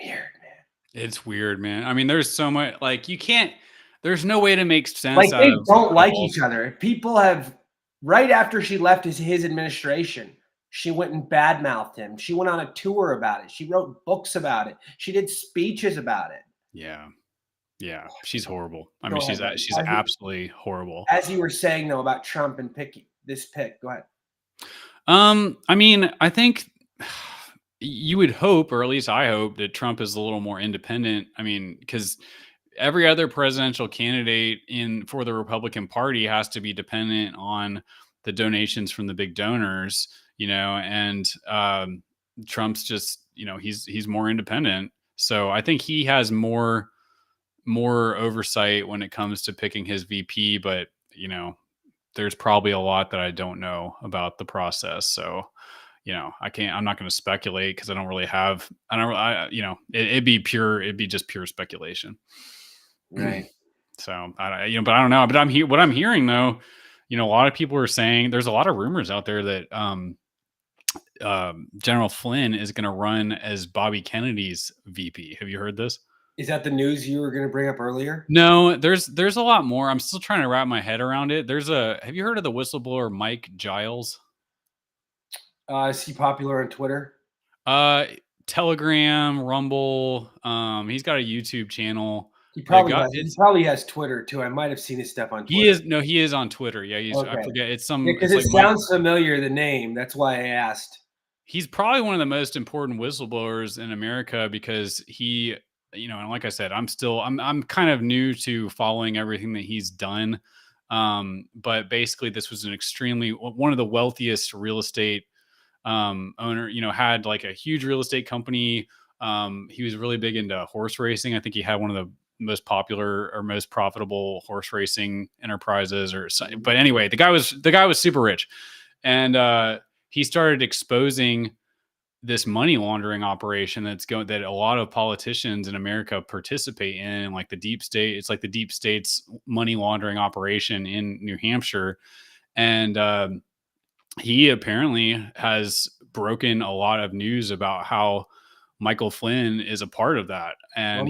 Weird, man. It's weird, man. I mean, there's so much like you can't. There's no way to make Like sense out they of don't like all. each other. People have right after she left his administration, she went and badmouthed him. She went on a tour about it. She wrote books about it. She did speeches about it. Yeah, yeah. She's horrible. I mean, Go ahead, buddy. she's absolutely horrible. As you were saying though about Trump and this pick, go ahead. I mean, I think you would hope, or at least I hope, that Trump is a little more independent. I mean, because every other presidential candidate in for the Republican Party has to be dependent on the donations from the big donors, and Trump's just, he's more independent. So I think he has more oversight when it comes to picking his VP, but there's probably a lot that I don't know about the process. So, I'm not going to speculate because it'd be just pure speculation. Right. So but I don't know. But what I'm hearing though, a lot of people are saying there's a lot of rumors out there that General Flynn is going to run as Bobby Kennedy's VP. Have you heard this? Is that the news you were going to bring up earlier? No, there's a lot more. I'm still trying to wrap my head around it. Have you heard of the whistleblower Mike Giles? Is he popular on Twitter? Telegram, Rumble. He's got a YouTube channel. He probably has Twitter too. I might have seen his stuff on Twitter. He is on Twitter. Yeah, okay. I forget. Because it sounds familiar, the name. That's why I asked. He's probably one of the most important whistleblowers in America because he, and like I said, I'm kind of new to following everything that he's done. But basically this was one of the wealthiest real estate owner, had like a huge real estate company. He was really big into horse racing. I think he had one of the most popular or most profitable horse racing enterprises but anyway, the guy was super rich. And he started exposing this money laundering operation that a lot of politicians in America participate in, like the deep state. It's like the deep state's money laundering operation in New Hampshire. And he apparently has broken a lot of news about how Michael Flynn is a part of that. And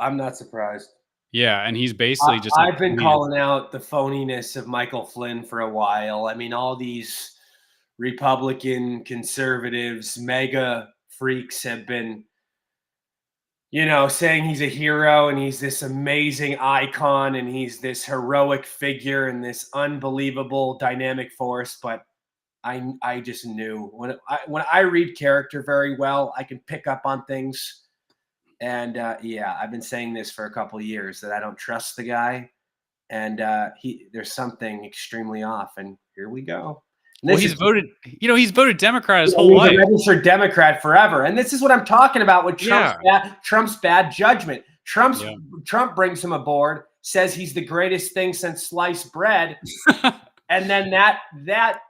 I'm not surprised. Yeah. And he's basically I've been calling out the phoniness of Michael Flynn for a while. I mean, all these Republican conservatives, mega freaks have been, saying he's a hero and he's this amazing icon and he's this heroic figure and this unbelievable dynamic force. But I just knew when I read character very well, I can pick up on things. And I've been saying this for a couple of years that I don't trust the guy, and there's something extremely off. And here we go. Well, he's voted Democrat his whole life. He's a registered Democrat forever. And this is what I'm talking about with Trump's bad judgment. Trump brings him aboard, says he's the greatest thing since sliced bread. And then that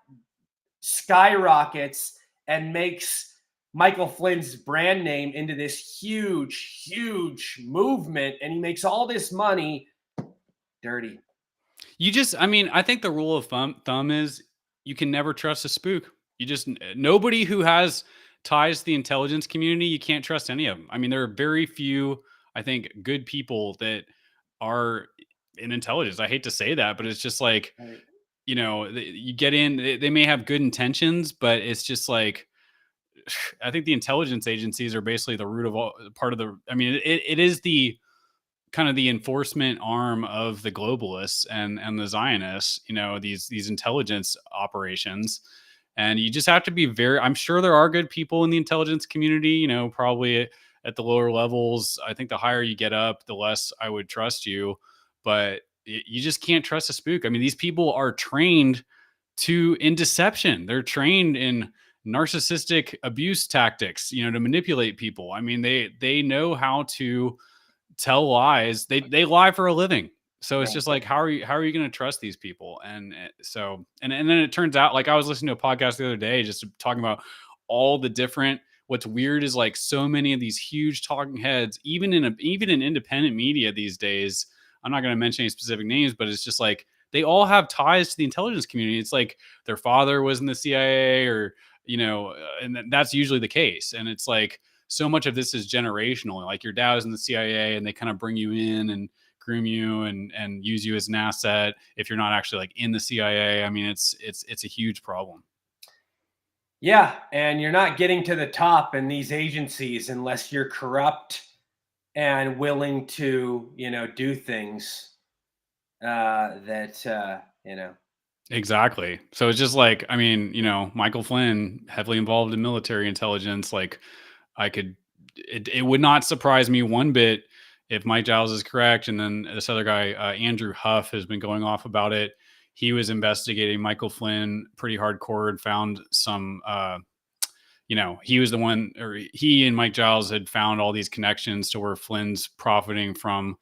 skyrockets and makes Michael Flynn's brand name into this huge, huge movement. And he makes all this money dirty. I think the rule of thumb is you can never trust a spook. Nobody who has ties to the intelligence community, you can't trust any of them. I mean, there are very few, I think, good people that are in intelligence. I hate to say that, but it's just like, right. You get in, they may have good intentions, but it's just like, I think the intelligence agencies are basically the root of it is the kind of the enforcement arm of the globalists and the Zionists, these intelligence operations. And you just have to be I'm sure there are good people in the intelligence community, probably at the lower levels. I think the higher you get up, the less I would trust you, but you just can't trust a spook. I mean, these people are trained in deception. They're trained in narcissistic abuse tactics, to manipulate people. I mean, they know how to tell lies. They lie for a living. So it's Right. just like, how are you going to trust these people? And and then it turns out, like, I was listening to a podcast the other day just talking about all the different. What's weird is, like, so many of these huge talking heads, even in independent media these days. I'm not going to mention any specific names, but it's just like they all have ties to the intelligence community. It's like their father was in the CIA, or and that's usually the case. And it's like, so much of this is generational. Like, your dad was in the CIA, and they kind of bring you in and groom you and use you as an asset if you're not actually, like, in the CIA. I mean, it's a huge problem. Yeah, and you're not getting to the top in these agencies unless you're corrupt and willing to, do things that. Exactly. So it's just like, I mean, Michael Flynn, heavily involved in military intelligence. Like, it would not surprise me one bit if Mike Giles is correct. And then this other guy, Andrew Huff, has been going off about it. He was investigating Michael Flynn pretty hardcore and found some, he was the one, or he and Mike Giles had found all these connections to where Flynn's profiting from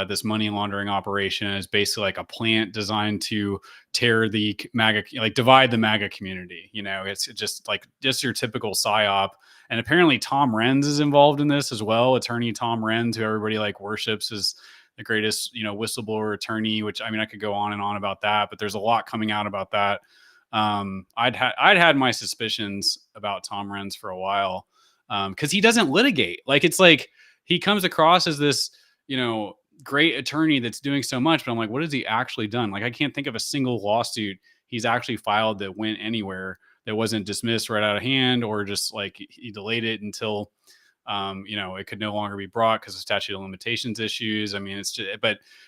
this money laundering operation. Is basically like a plant designed to tear the MAGA, like divide the MAGA community. It's just your typical psyop. And apparently Tom Renz is involved in this as well. Attorney Tom Renz, who everybody, like, worships as the greatest, whistleblower attorney, which, I mean, I could go on and on about that, but there's a lot coming out about that. I'd had my suspicions about Tom Renz for a while, because he doesn't litigate. Like, it's like he comes across as this, great attorney that's doing so much, but I'm like, what has he actually done? Like, I can't think of a single lawsuit he's actually filed that went anywhere, that wasn't dismissed right out of hand, or just like he delayed it until it could no longer be brought because of statute of limitations issues. I mean, it's just,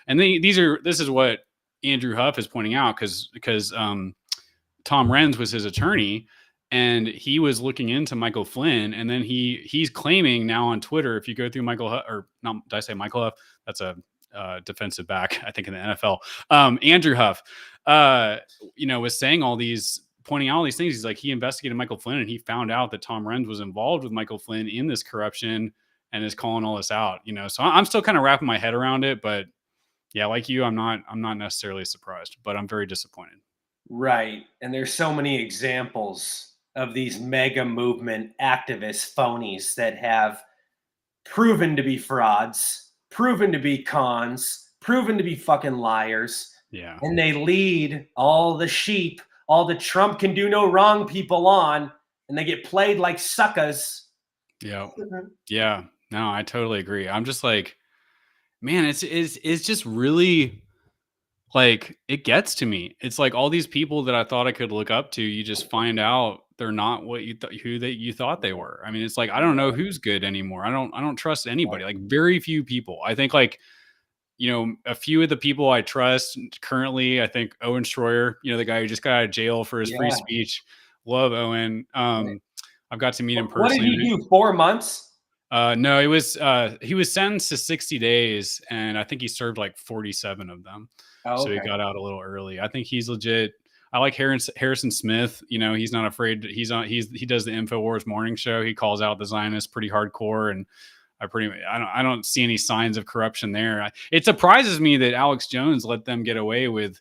this is what Andrew Huff is pointing out, because Tom Renz was his attorney, and he was looking into Michael Flynn, and then he's claiming now on Twitter, if you go through Michael Huff, or no, did I say Michael Huff? That's a defensive back, I think, in the NFL. Andrew Huff, was saying pointing out all these things. He's like, he investigated Michael Flynn, and he found out that Tom Renz was involved with Michael Flynn in this corruption, and is calling all this out. So I'm still kind of wrapping my head around it, but yeah, like you, I'm not necessarily surprised, but I'm very disappointed. Right. And there's so many examples of these mega movement activist phonies that have proven to be frauds, proven to be cons, proven to be fucking liars. Yeah. And they lead all the sheep, all the Trump can do no wrong people on, and they get played like suckers. Yeah. Yeah. No, I totally agree. I'm just like, man, it's just really, like, it gets to me. It's like all these people that I thought I could look up to, you just find out they're not what you thought they were. I mean, it's like, I don't know who's good anymore. I don't trust anybody. Like, very few people. I think, like, a few of the people I trust currently, I think Owen Schroyer, the guy who just got out of jail for his free speech. Love Owen. I've got to meet him personally. What did he do? 4 months? No, he was sentenced to 60 days, and I think he served like 47 of them. Oh, so he got out a little early. I think he's legit. I like Harrison Smith. He's not afraid. He does the InfoWars morning show. He calls out the Zionists pretty hardcore, and I don't see any signs of corruption there. It surprises me that Alex Jones let them get away with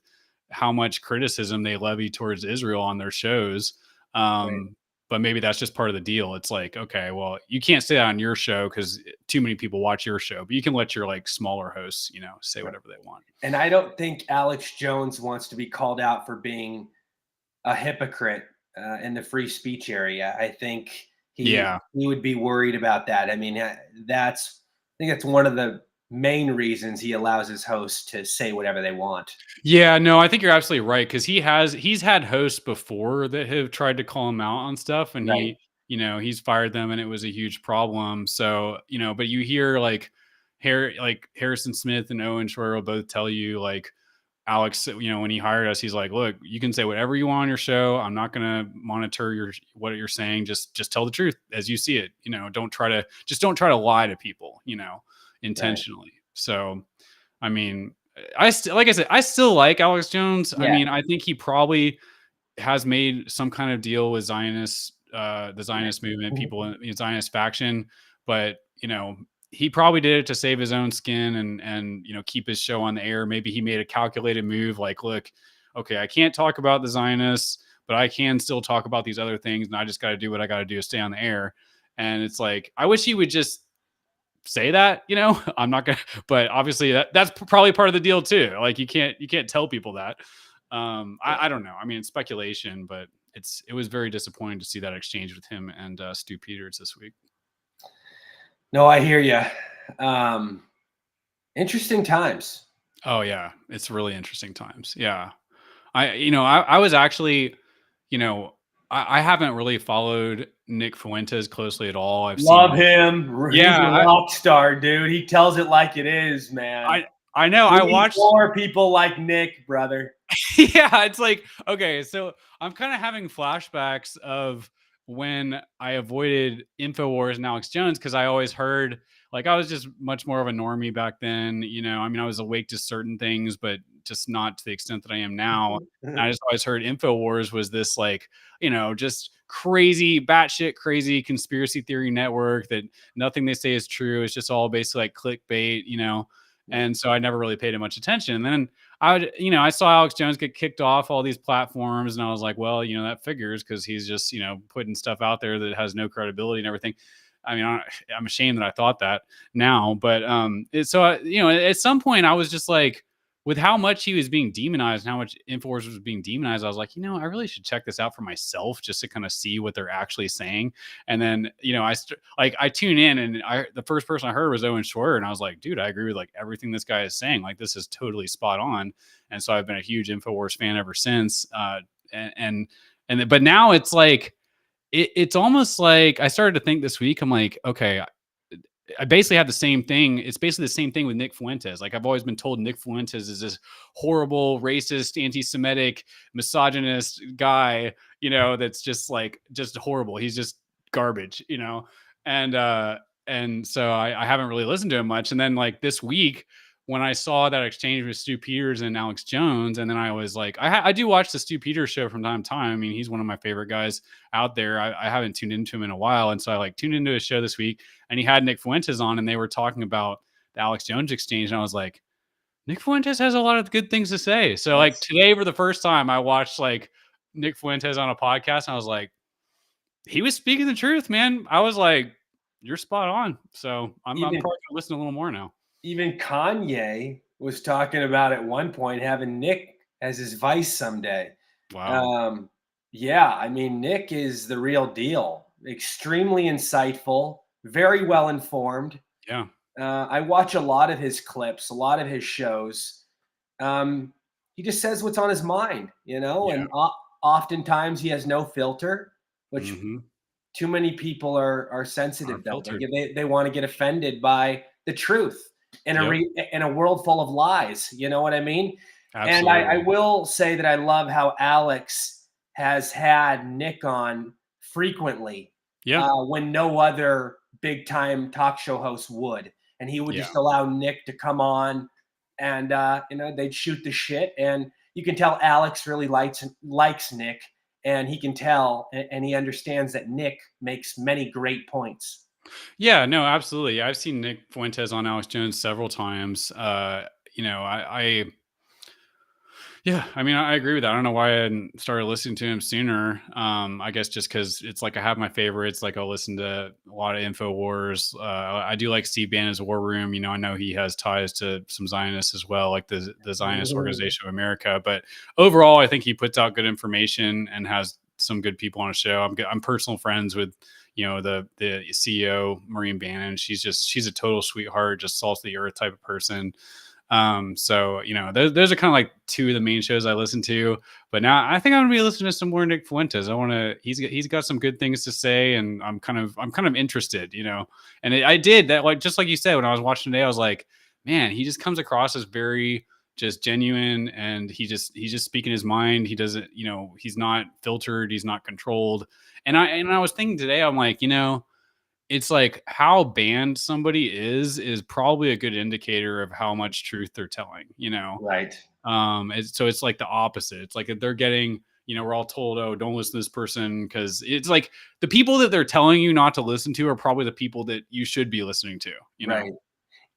how much criticism they levy towards Israel on their shows. Right. But maybe that's just part of the deal. It's like, okay, well, you can't say that on your show because too many people watch your show, but you can let your, like, smaller hosts, say whatever they want. And I don't think Alex Jones wants to be called out for being a hypocrite in the free speech area. I think he would be worried about that. I mean, I think that's one of the main reasons he allows his hosts to say whatever they want. Yeah, no, I think you're absolutely right, because he's had hosts before that have tried to call him out on stuff, and he's fired them, and it was a huge problem. So, but you hear like Harrison Smith and Owen Schroyer will both tell you, like, Alex, when he hired us, he's like, look, you can say whatever you want on your show. I'm not going to monitor what you're saying. Just tell the truth as you see it. Don't try to lie to people, intentionally. Right. So, I mean, like I said, I still like Alex Jones. Yeah. I mean, I think he probably has made some kind of deal with Zionists, the Right. Zionist movement, Mhm. people in the Zionist faction, but he probably did it to save his own skin and keep his show on the air. Maybe he made a calculated move, like, look, okay, I can't talk about the Zionists, but I can still talk about these other things, and I just got to do what I got to do to stay on the air. And it's like, I wish he would just say that, I'm not gonna, but obviously that's probably part of the deal too. Like you can't tell people that. I don't know. I mean, it's speculation, but it was very disappointing to see that exchange with him and Stu Peters this week. No, I hear you. Interesting times. Oh yeah, it's really interesting times. Yeah, I was actually, you know, I haven't really followed Nick Fuentes closely at all. I've Love seen, him. He's yeah, a rock star, dude. He tells it like it is, man. I know. We I need watched. more people like Nick, brother. Yeah, it's like, okay, so I'm kind of having flashbacks of when I avoided InfoWars and Alex Jones because I always heard, like, I was just much more of a normie back then. I mean, I was awake to certain things, but just not to the extent that I am now. And I just always heard InfoWars was this, like, just crazy, batshit crazy conspiracy theory network that nothing they say is true. It's just all basically like clickbait. And so I never really paid it much attention. And then I saw Alex Jones get kicked off all these platforms, and I was like, well, that figures because he's just, putting stuff out there that has no credibility and everything. I mean, I'm ashamed that I thought that now, but at some point I was just like, with how much he was being demonized and how much Infowars was being demonized, I was like, I really should check this out for myself just to kind of see what they're actually saying. And then, I tune in, and the first person I heard was Owen Schroyer, and I was like, dude, I agree with like everything this guy is saying. Like, this is totally spot on. And so I've been a huge Infowars fan ever since. But now it's like, it's almost like I started to think this week, I'm like, okay, I basically have the same thing. It's basically the same thing with Nick Fuentes. Like, I've always been told Nick Fuentes is this horrible, racist, anti-Semitic, misogynist guy, that's just horrible. He's just garbage. And so I haven't really listened to him much. And then like this week, when I saw that exchange with Stu Peters and Alex Jones, and then I was like, I do watch the Stu Peters show from time to time. I mean, he's one of my favorite guys out there. I haven't tuned into him in a while. And so I like tuned into his show this week, and he had Nick Fuentes on, and they were talking about the Alex Jones exchange. And I was like, Nick Fuentes has a lot of good things to say. So like Yes. today, for the first time, I watched like Nick Fuentes on a podcast, and I was like, he was speaking the truth, man. I was like, you're spot on. So I'm Even probably gonna listen a little more now. even Kanye was talking about at one point having Nick as his vice someday. Wow. Um, yeah, I mean, Nick is the real deal. Extremely insightful, very well informed. Yeah. I watch a lot of his clips, a lot of his shows. He just says what's on his mind, Yeah. and oftentimes he has no filter, which Mm-hmm. too many people are sensitive though. Unfiltered. They want to get offended by the truth Yep. in a world full of lies. You know what I mean? And I Absolutely. will say that I love how Alex has had Nick on frequently Yeah. when no other big time talk show host would, and he would Yeah. just allow Nick to come on, and they'd shoot the shit, and you can tell Alex really likes Nick, and he can tell, and he understands that Nick makes many great points. Yeah, no, absolutely. I've seen Nick Fuentes on Alex Jones several times. I yeah, I mean, I agree with that. I don't know why I hadn't started listening to him sooner. I guess just because it's like I have my favorites. Like I'll listen to a lot of Infowars. I do like Steve Bannon's War Room. I know he has ties to some Zionists as well, like the Zionist Organization of America. But overall, I think he puts out good information and has some good people on a show. I'm personal friends with the CEO Maureen Bannon. She's a total sweetheart, just salt of the earth type of person. So those are kind of like two of the main shows I listen to. But now I think I'm gonna be listening to some more Nick Fuentes. He's got some good things to say, and I'm kind of interested. And I did that, like just like you said, when I was watching today, I was like, man, he just comes across as very just genuine, and he's just speaking his mind. He doesn't, he's not filtered, he's not controlled. And I was thinking today, I'm like, it's like how banned somebody is probably a good indicator of how much truth they're telling. Right. So it's like the opposite. It's like if they're getting we're all told, oh, don't listen to this person, because it's like the people that they're telling you not to listen to are probably the people that you should be listening to, Right.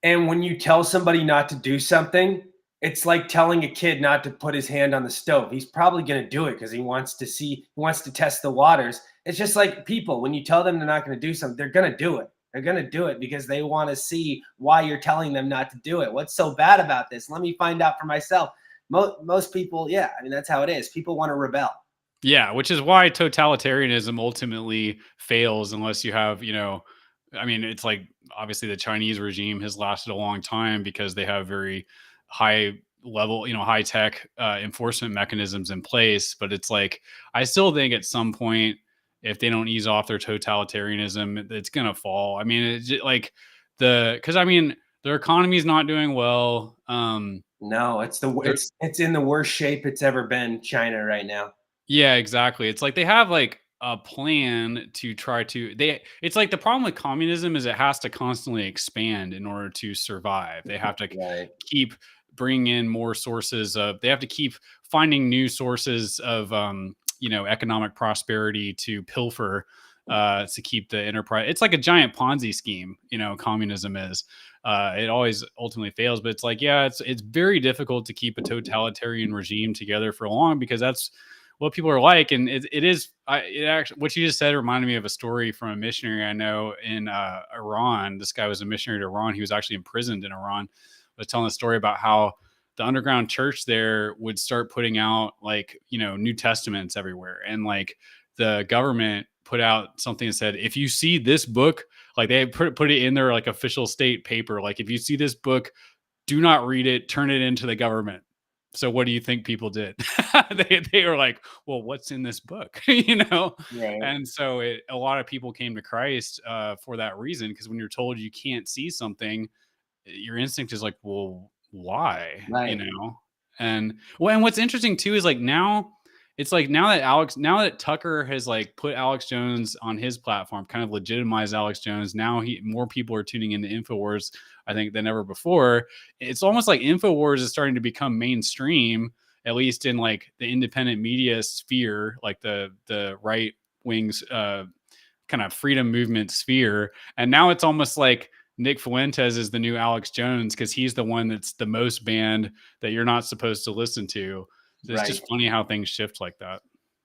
And when you tell somebody not to do something, it's like telling a kid not to put his hand on the stove. He's probably going to do it because he wants to test the waters. It's just like people, when you tell them they're not going to do something, they're going to do it. They're going to do it because they want to see why you're telling them not to do it. What's so bad about this? Let me find out for myself. Most people, yeah, I mean, that's how it is. People want to rebel. Yeah, which is why totalitarianism ultimately fails unless you have, I mean, it's like obviously the Chinese regime has lasted a long time because they have very high level, high tech enforcement mechanisms in place. But it's like, I still think at some point, if they don't ease off their totalitarianism, it's going to fall. I mean, it's just like because I mean, their economy is not doing well. No, it's in the worst shape it's ever been, China right now. Yeah, exactly. It's like they have like a plan to try to it's like the problem with communism is it has to constantly expand in order to survive. They have to Right. keep bringing in more sources of they have to keep finding new sources of economic prosperity to pilfer to keep the enterprise. It's like a giant Ponzi scheme, communism is. It always ultimately fails, but it's like, yeah, it's very difficult to keep a totalitarian regime together for long because that's what people are like. And it is, it actually, what you just said reminded me of a story from a missionary I know in Iran. This guy was a missionary to Iran. He was actually imprisoned in Iran. Was telling a story about how the underground church there would start putting out like, New Testaments everywhere. And like the government put out something that said, if you see this book, like they put it in their like official state paper. Like if you see this book, do not read it, turn it into the government. So what do you think people did? They were like, well, what's in this book? Right. And so a lot of people came to Christ for that reason, because when you're told you can't see something, your instinct is like, well, why? Right. And well, and what's interesting too is like now it's like now that Tucker has like put Alex Jones on his platform, kind of legitimized Alex Jones. Now more people are tuning into Infowars, I think, than ever before. It's almost like Infowars is starting to become mainstream, at least in like the independent media sphere, like the right wings kind of freedom movement sphere. And now it's almost like Nick Fuentes is the new Alex Jones because he's the one that's the most banned, that you're not supposed to listen to. So it's Right. just funny how things shift like that.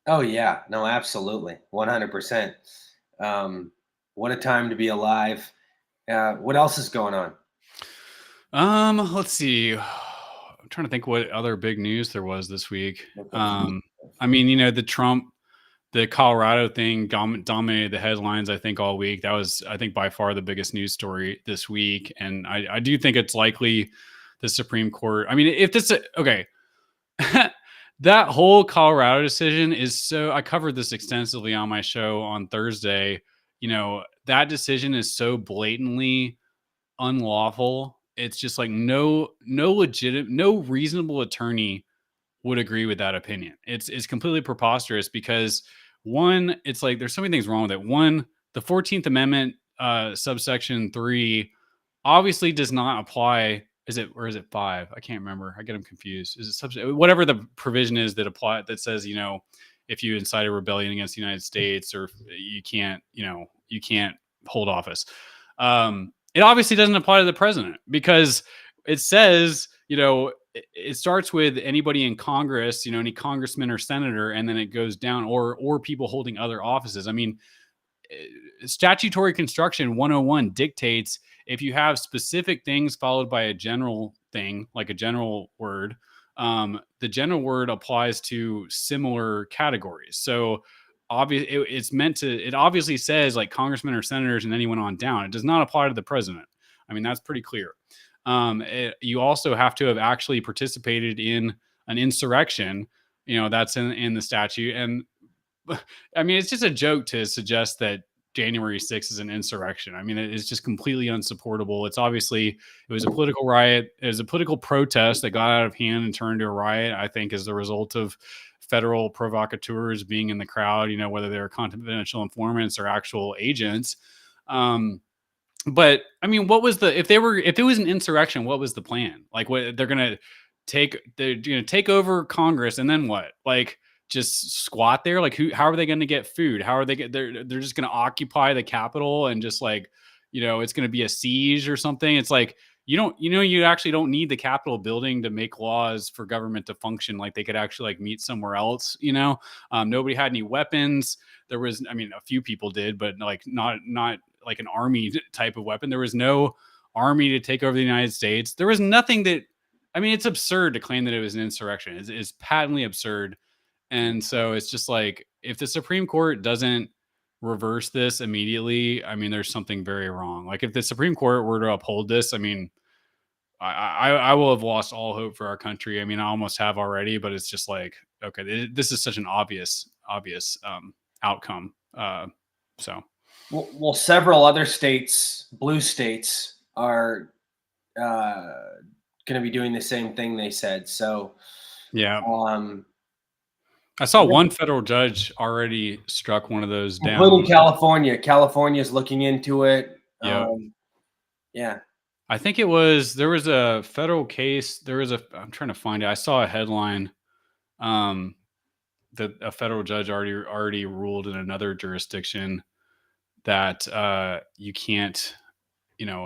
Oh yeah, no, absolutely, 100%. Um, what a time to be alive. What else is going on? Let's see. I'm trying to think what other big news there was this week. Okay. I mean, the Colorado thing dominated the headlines, I think, all week. That was, I think, by far the biggest news story this week. And I do think it's likely the Supreme Court. I mean, if this, okay, that whole Colorado decision is so, I covered this extensively on my show on Thursday. That decision is so blatantly unlawful. It's just like no reasonable attorney would agree with that opinion. It's completely preposterous because one, it's like there's so many things wrong with it. One, the 14th Amendment, subsection 3, obviously does not apply. Is it, or is it 5? I can't remember. I get them confused. Is it whatever the provision is that says, if you incite a rebellion against the United States, or you can't hold office. It obviously doesn't apply to the president because it says, it starts with anybody in Congress, any congressman or senator, and then it goes down, or people holding other offices. I mean, statutory construction 101 dictates if you have specific things followed by a general thing, like a general word, the general word applies to similar categories. So it obviously says like congressmen or senators and anyone on down. It does not apply to the president. I mean, that's pretty clear. You also have to have actually participated in an insurrection, that's in the statute. And I mean, it's just a joke to suggest that January 6th is an insurrection. I mean, it's just completely unsupportable. It was a political riot. It was a political protest that got out of hand and turned to a riot, I think, as a result of federal provocateurs being in the crowd, whether they're confidential informants or actual agents. But I mean, if it was an insurrection, what was the plan? Like, what they're going to take over Congress and then what? Like, just squat there? Like, how are they going to get food? How are they're just going to occupy the Capitol and just like, it's going to be a siege or something. It's like, you actually don't need the Capitol building to make laws for government to function. Like, they could actually like meet somewhere else. Nobody had any weapons. There was, I mean, a few people did, but like not like an army type of weapon. There was no army to take over the United States. There was nothing that, I mean, it's absurd to claim that it was an insurrection. It's patently absurd. And so it's just like, if the Supreme Court doesn't reverse this immediately, I mean, there's something very wrong. Like, if the Supreme Court were to uphold this, I mean, I will have lost all hope for our country. I mean, I almost have already, but it's just like, okay, this is such an obvious outcome. So, Well, several other states, blue states, are going to be doing the same thing, they said. So, yeah. um, I saw one federal judge already struck one of those down. including California. California's looking into it. Yeah. Yeah. I think there was a federal case. I'm trying to find it. I saw a headline that a federal judge already ruled in another jurisdiction that you can't,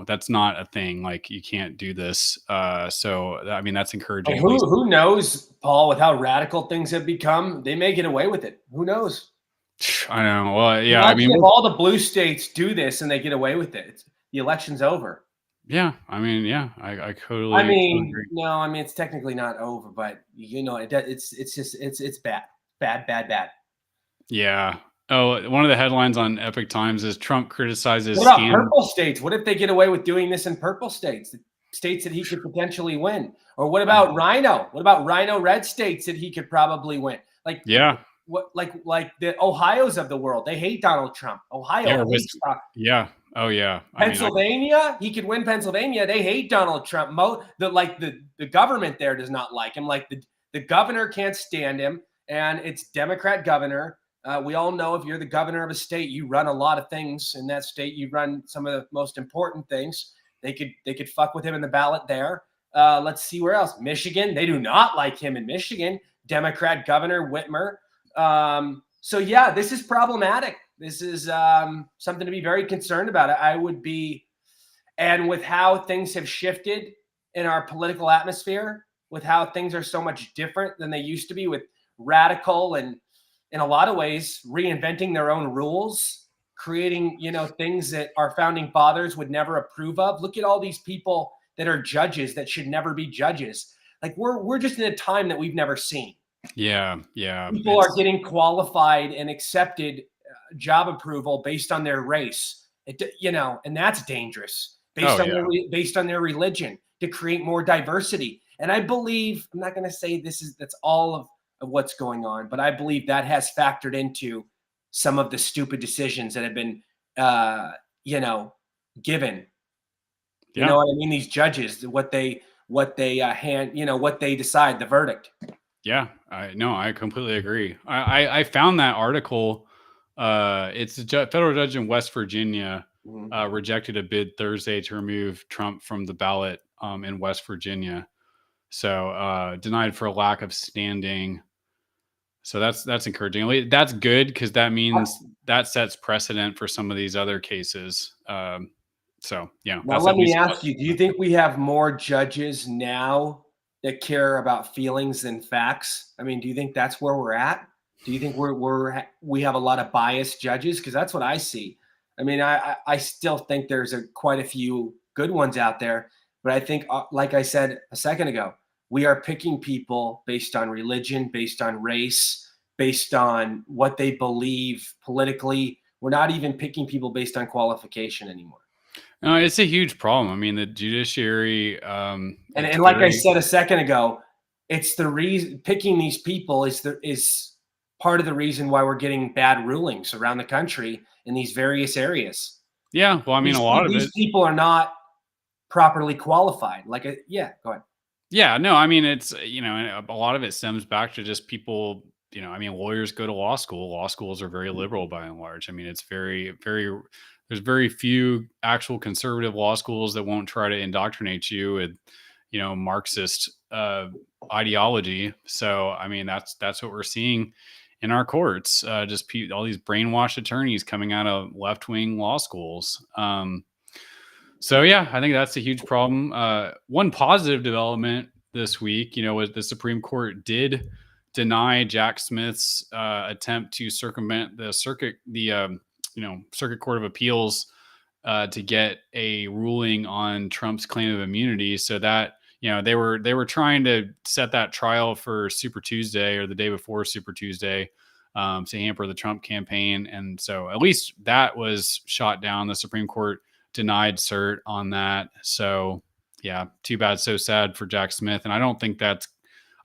that's not a thing. Like, you can't do this. So I mean, that's encouraging. Like, who knows, Paul, with how radical things have become, they may get away with it. Who knows? I know. Well, yeah. I mean, if all the blue states do this and they get away with it, the election's over. Yeah. I mean, yeah, I totally. I mean, agree. no, I mean, it's technically not over, but it's bad. Yeah. Oh, one of the headlines on Epic Times is Trump criticizes. What about purple states? What if they get away with doing this in purple states? States that he could potentially win? Or what about Rhino? What about Rhino red states that he could probably win? Like, yeah. What like the Ohio's of the world? They hate Donald Trump. Ohio hates yeah. Oh yeah. Pennsylvania, he could win Pennsylvania. They hate Donald Trump. The government there does not like him. Like, the governor can't stand him, and it's Democrat governor. We all know, if you're the governor of a state, you run a lot of things in that state. You run some of the most important things. They could fuck with him in the ballot there. Let's see where else. Michigan, they do not like him in Michigan. Democrat governor Whitmer. So yeah, this is problematic. This is something to be very concerned about. I would be, and with how things have shifted in our political atmosphere, with how things are so much different than they used to be, with radical and, in a lot of ways, reinventing their own rules, creating, things that our founding fathers would never approve of. Look at all these people that are judges that should never be judges. Like, we're just in a time that we've never seen. Yeah. People are getting qualified and accepted job approval based on their race. And that's dangerous. Based on their religion, to create more diversity. And I believe, I'm not going to say that's all of what's going on, but I believe that has factored into some of the stupid decisions that have been, given. You know what I mean? These judges, what they what they decide, the verdict. Yeah, I completely agree. I found that article. It's a federal judge in West Virginia rejected a bid Thursday to remove Trump from the ballot in West Virginia. So denied for a lack of standing. So that's encouraging. That's good, because that means that sets precedent for some of these other cases. So yeah. Now let me ask you: do you think we have more judges now that care about feelings than facts? I mean, do you think that's where we're at? Do you think we have a lot of biased judges? Because that's what I see. I mean, I still think there's quite a few good ones out there, but I think, like I said a second ago, we are picking people based on religion, based on race, based on what they believe politically. We're not even picking people based on qualification anymore. No, it's a huge problem. I mean, the judiciary, and like I said a second ago, it's the reason picking these people is part of the reason why we're getting bad rulings around the country in these various areas. Yeah, well, I mean, these people are not properly qualified. Go ahead. Yeah, no, I mean, it's, a lot of it stems back to just people, I mean, lawyers go to law school. Law schools are very liberal by and large. I mean, it's very, very, there's very few actual conservative law schools that won't try to indoctrinate you with, Marxist ideology. So I mean, that's what we're seeing in our courts. Just all these brainwashed attorneys coming out of left-wing law schools. So yeah, I think that's a huge problem. One positive development this week, was the Supreme Court did deny Jack Smith's attempt to circumvent the Circuit Court of Appeals to get a ruling on Trump's claim of immunity. So that they were trying to set that trial for Super Tuesday or the day before Super Tuesday to hamper the Trump campaign, and so at least that was shot down. The Supreme Court denied cert on that. So yeah, too bad, so sad for Jack Smith, and I don't think that's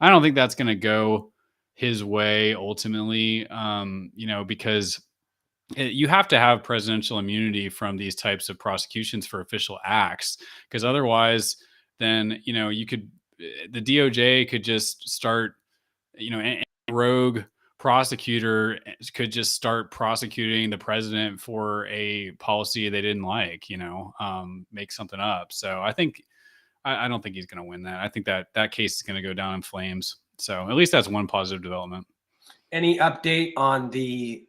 going to go his way ultimately. Because you have to have presidential immunity from these types of prosecutions for official acts, because otherwise then the DOJ could just start, any rogue prosecutor could just start prosecuting the president for a policy they didn't like, make something up. So I don't think he's going to win that. I think that case is going to go down in flames. So at least that's one positive development. Any update on the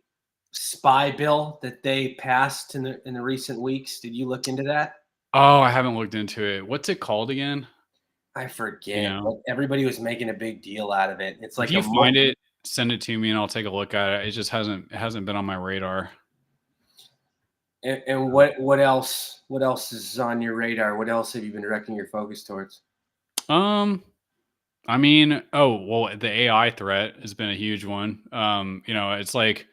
spy bill that they passed in the recent weeks? Did you look into that? Oh, I haven't looked into it. What's it called again? I forget. But everybody was making a big deal out of it. It's like, if you find it, send it to me and I'll take a look at it. It just hasn't been on my radar. And what else is on your radar? What else have you been directing your focus towards? I mean, the AI threat has been a huge one. It's like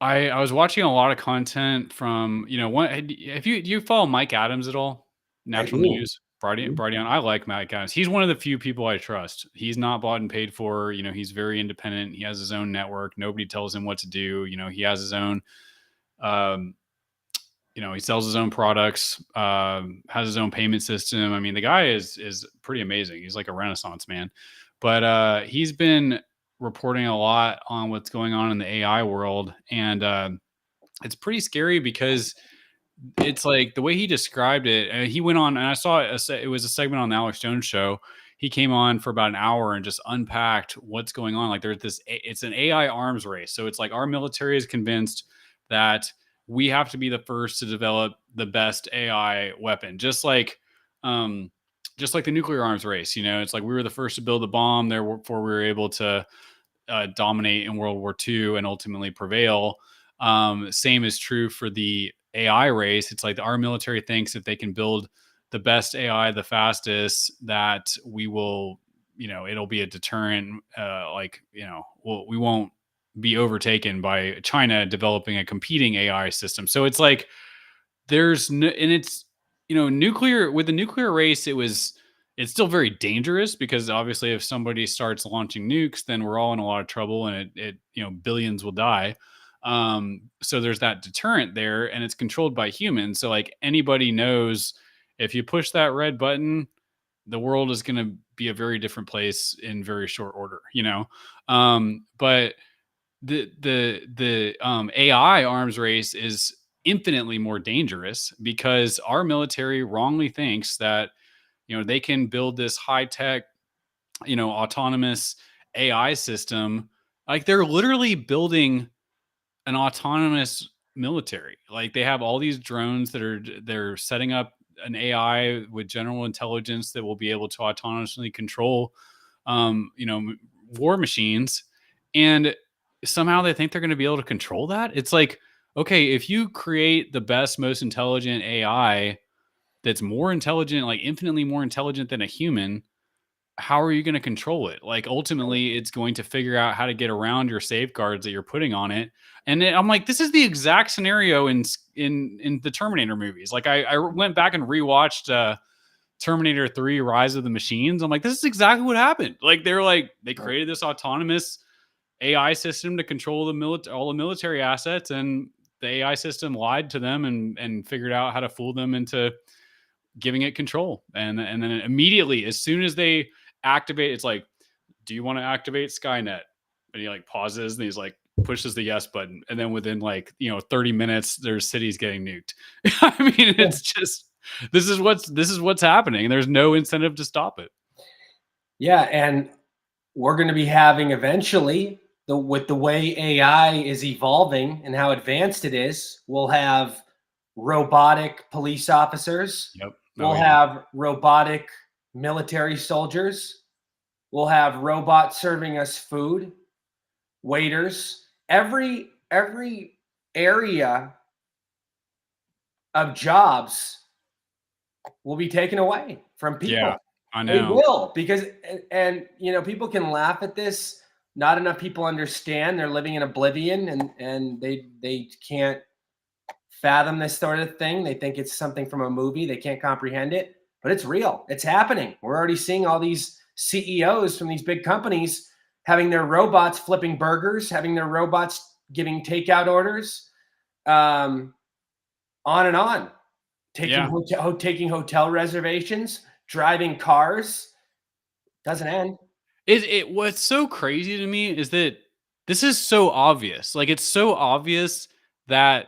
I was watching a lot of content from, do you follow Mike Adams at all? Natural News, Bradian. I like Mike Adams. He's one of the few people I trust. He's not bought and paid for. He's very independent. He has his own network. Nobody tells him what to do. He has his own, he sells his own products, has his own payment system. I mean, the guy is pretty amazing. He's like a Renaissance man. But he's been reporting a lot on what's going on in the AI world, and it's pretty scary because it's like the way he described it. He went on, and I saw it was a segment on the Alex Jones show. He came on for about an hour and just unpacked what's going on. Like it's an AI arms race. So it's like our military is convinced that we have to be the first to develop the best AI weapon, just like the nuclear arms race. It's like we were the first to build the bomb, therefore we were able to dominate in World War II and ultimately prevail. Same is true for the AI race. It's like our military thinks if they can build the best AI the fastest, that we will, it'll be a deterrent. We won't be overtaken by China developing a competing AI system. So it's like nuclear with the nuclear race, it's still very dangerous because obviously if somebody starts launching nukes, then we're all in a lot of trouble and it billions will die. So there's that deterrent there, and it's controlled by humans. So like anybody knows if you push that red button, the world is going to be a very different place in very short order, but the AI arms race is infinitely more dangerous because our military wrongly thinks that they can build this high tech autonomous AI system. Like they're literally building an autonomous military. Like they have all these drones they're setting up an AI with general intelligence that will be able to autonomously control war machines, and somehow they think they're going to be able to control that. It's like, okay, if you create the best, most intelligent AI that's more intelligent, like infinitely more intelligent than a human, how are you going to control it? Like ultimately it's going to figure out how to get around your safeguards that you're putting on it. And then I'm like, this is the exact scenario in the Terminator movies. Like I went back and rewatched Terminator 3 Rise of the Machines. I'm like, this is exactly what happened. Like they created this autonomous AI system to control all the military assets, and the AI system lied to them and figured out how to fool them into giving it control. And then immediately, as soon as they activate, it's like, do you want to activate Skynet? And he like pauses and he's like pushes the yes button. And then within 30 minutes, there's cities getting nuked. I mean, it's just This is what's happening. There's no incentive to stop it. Yeah, and we're going to be having eventually with the way AI is evolving and how advanced it is, we'll have robotic police officers, Yep. Oh we'll yeah. have robotic military soldiers, we'll have robots serving us food, waiters, every area of jobs will be taken away from Yeah. people. I They know. will, because and you know, people can laugh at this. Not enough people understand. They're living in oblivion, and they can't fathom this sort of thing. They think it's something from a movie. They can't comprehend it, but it's real. It's happening. We're already seeing all these CEOs from these big companies having their robots flipping burgers, having their robots giving takeout orders, um, on and on, Yeah. taking hotel reservations, driving cars. Doesn't end. It what's so crazy to me is that this is so obvious. Like it's so obvious that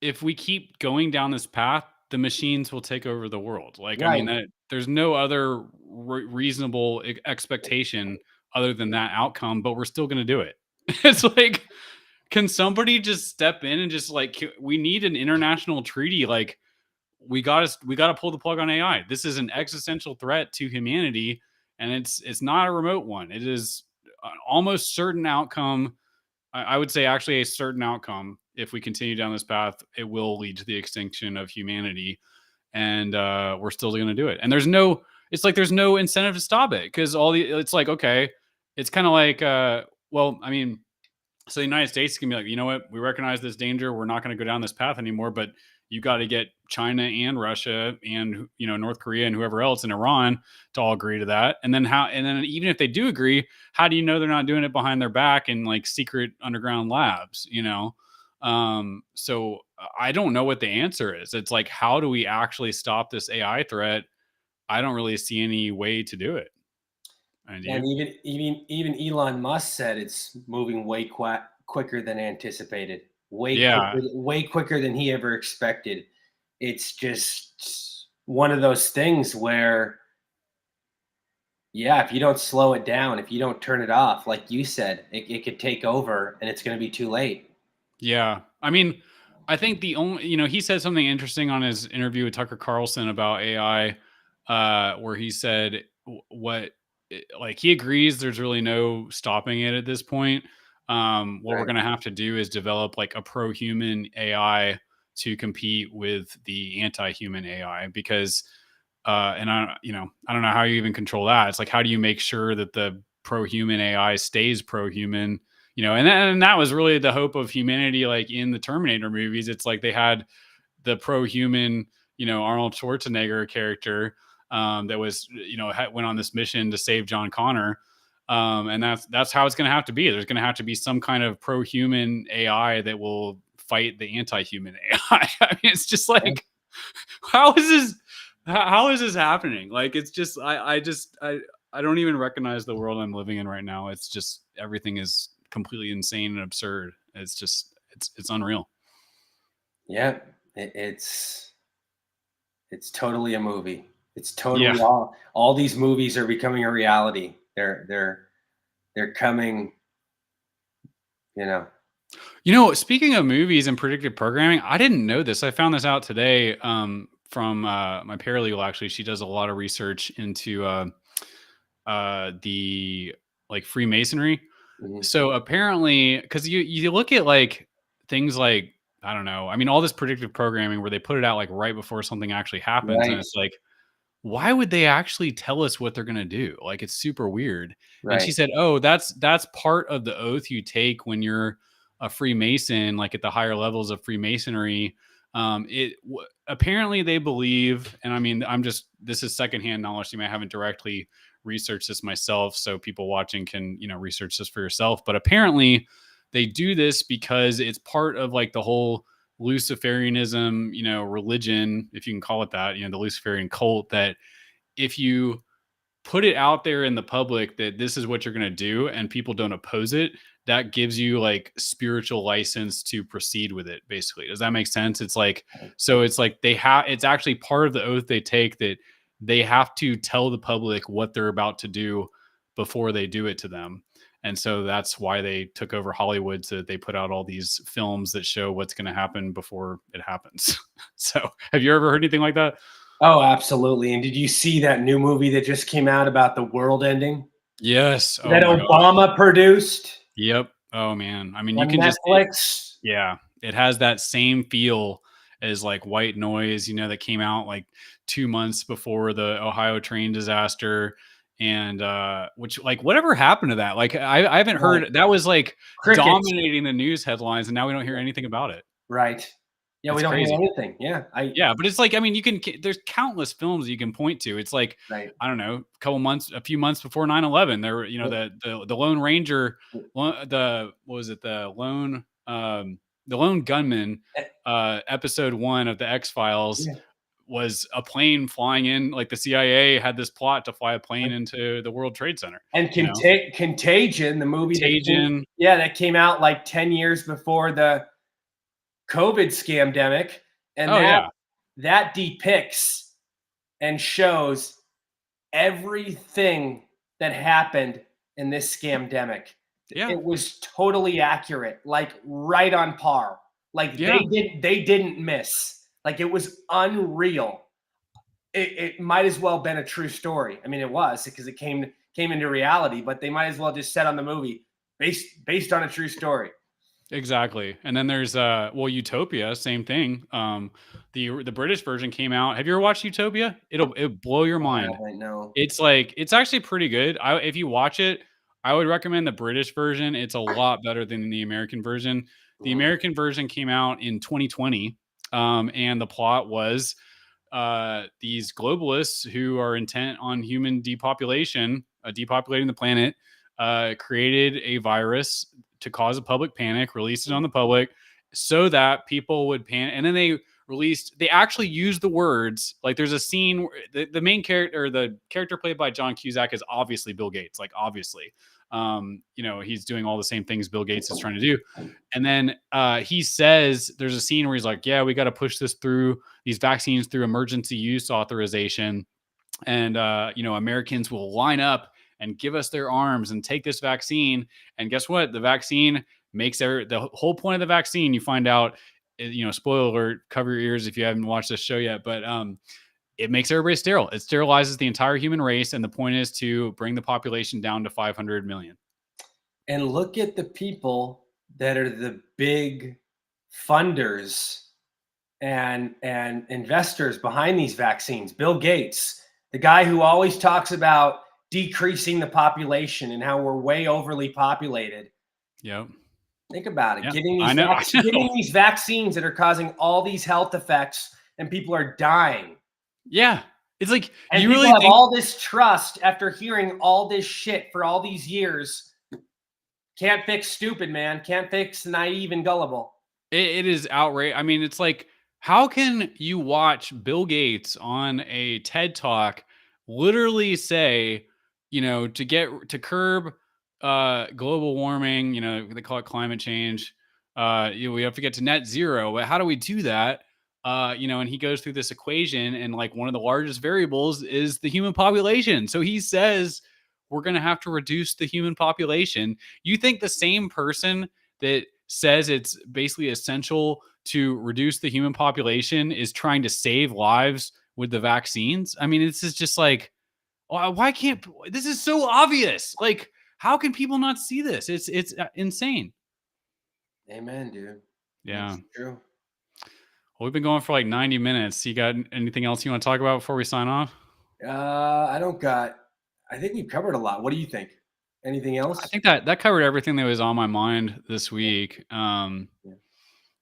if we keep going down this path, the machines will take over the world. Like, I mean, Right. that there's no other reasonable expectation other than that outcome, but we're still going to do it. It's like, can somebody just step in and just like, we need an international treaty. Like, we got to pull the plug on AI. This is an existential threat to humanity, and it's not a remote one. It is an almost certain outcome. I would say actually a certain outcome. If we continue down this path, it will lead to the extinction of humanity, and we're still going to do it. And there's no, it's like there's no incentive to stop it because it's like okay, it's kind of like well, I mean, so the United States can be like, you know what, we recognize this danger. We're not going to go down this path anymore. But you got to get China and Russia and North Korea and whoever else and Iran to all agree to that. And then how? And then even if they do agree, how do you know they're not doing it behind their back in like secret underground labs? So I don't know what the answer is. It's like, how do we actually stop this AI threat? I don't really see any way to do it. And do And you? even Elon Musk said it's moving quicker than anticipated, Yeah, way quicker than he ever expected. It's just one of those things where, yeah, if you don't slow it down, if you don't turn it off, like you said, it could take over and it's going to be too late. yeah. I mean, I think the only, he said something interesting on his interview with Tucker Carlson about AI, where he said like he agrees there's really no stopping it at this point. What we're Right. going to have to do is develop like a pro-human AI to compete with the anti-human AI because, and I don't know how you even control that. It's like, how do you make sure that the pro-human AI stays pro-human? And that was really the hope of humanity. Like in the Terminator movies, it's like they had the pro-human, Arnold Schwarzenegger character that was, went on this mission to save John Connor. And that's how it's going to have to be. There's going to have to be some kind of pro-human AI that will fight the anti-human AI. I mean, it's just Yeah. like, how is this? How is this happening? Like, it's just, I don't even recognize the world I'm living in right now. It's just everything is completely insane and absurd. It's just, it's unreal. Yeah. It's totally a movie. It's Yeah. totally all these movies are becoming a reality. They're coming, you know. Speaking of movies and predictive programming, I didn't know this. I found this out today from my paralegal. Actually, she does a lot of research into the like Freemasonry. Mhm. So apparently, because you look at like things like I don't know. I mean, all this predictive programming where they put it out like right before something actually happens, and Right, it's like why would they actually tell us what they're going to do? Like it's super weird. And she right. said, "Oh, that's part of the oath you take when you're a Freemason, like at the higher levels of Freemasonry." Apparently they believe, and I mean, this is secondhand knowledge. You may haven't directly researched this myself, so people watching can research this for yourself. But apparently they do this because it's part of like the whole Luciferianism, religion, if you can call it that, the Luciferian cult, that if you put it out there in the public that this is what you're going to do and people don't oppose it, that gives you like spiritual license to proceed with it, basically. Does that make sense? It's like, so it's like it's actually part of the oath they take that they have to tell the public what they're about to do before they do it to them. And so that's why they took over Hollywood, so that they put out all these films that show what's going to happen before it happens. So have you ever heard anything like that? Oh, absolutely. And did you see that new movie that just came out about the world ending Yes. Oh that my gosh. Obama produced Yep. Oh man. I mean, you on can just Netflix? yeah, it has that same feel as like White Noise, that came out like 2 months before the Ohio train disaster. And which, like, whatever happened to that? Like, I haven't Right. heard. That was like Crickets. dominating the news headlines, and now we don't hear anything about it. Right. Yeah, we It's don't hear crazy. anything. Yeah. Yeah, but it's like, I mean, there's countless films you can point to. It's like, Right. I don't know, a few months before 9/11, there were, the Lone Ranger, what was it? The Lone Gunman, episode 1 of the X-Files Yeah. was a plane flying in, like the CIA had this plot to fly a plane into the World Trade Center. And Contagion, the movie Contagion. that came out like 10 years before the COVID scamdemic. And Oh yeah. that depicts and shows everything that happened in this scamdemic. Yeah. It was totally accurate, like right on par. Like Yeah. they didn't miss. Like it was unreal. It might as well have been a true story. I mean, it was, because it came into reality, but they might as well just said on the movie based on a true story. Exactly. And then there's Utopia, same thing. The British version came out. Have you ever watched Utopia? It'll blow your mind. I know. It's actually pretty good. If you watch it, I would recommend the British version. It's a lot better than the American version. The American version came out in 2020, and the plot was these globalists who are intent on human depopulation, depopulating the planet, created a virus to cause a public panic, released it on the public so that people would panic. And then they actually used the words, like there's a scene where the main character, or the character played by John Cusack, is obviously Bill Gates, like obviously. He's doing all the same things Bill Gates is trying to do. And then he says, there's a scene where he's like, yeah, we got to push these vaccines through emergency use authorization. And, Americans will line up and give us their arms and take this vaccine. And guess what? The vaccine makes the whole point of the vaccine, you find out, spoiler alert, cover your ears if you haven't watched this show yet, but it makes everybody sterile. It sterilizes the entire human race. And the point is to bring the population down to 500 million. And look at the people that are the big funders and investors behind these vaccines. Bill Gates, the guy who always talks about decreasing the population and how we're way overly populated. Yep. Think about it. Yeah, Giving these vaccines that are causing all these health effects, and people are dying. Yeah. It's like, and you really have all this trust after hearing all this shit for all these years. Can't fix stupid, man. Can't fix naive and gullible. It is outrageous. I mean, it's like, how can you watch Bill Gates on a TED Talk literally say, to curb global warming, they call it climate change. We have to get to net zero. But how do we do that? And he goes through this equation, and like one of the largest variables is the human population. So he says we're going to have to reduce the human population. You think the same person that says it's basically essential to reduce the human population is trying to save lives with the vaccines? I mean, this is just like, why can't, this is so obvious. Like, how can people not see this? It's insane. Amen, dude. Yeah. That's true. Well, we've been going for like 90 minutes. You got anything else you want to talk about before we sign off? I think we've covered a lot. What do you think? Anything else? I think that covered everything that was on my mind this week.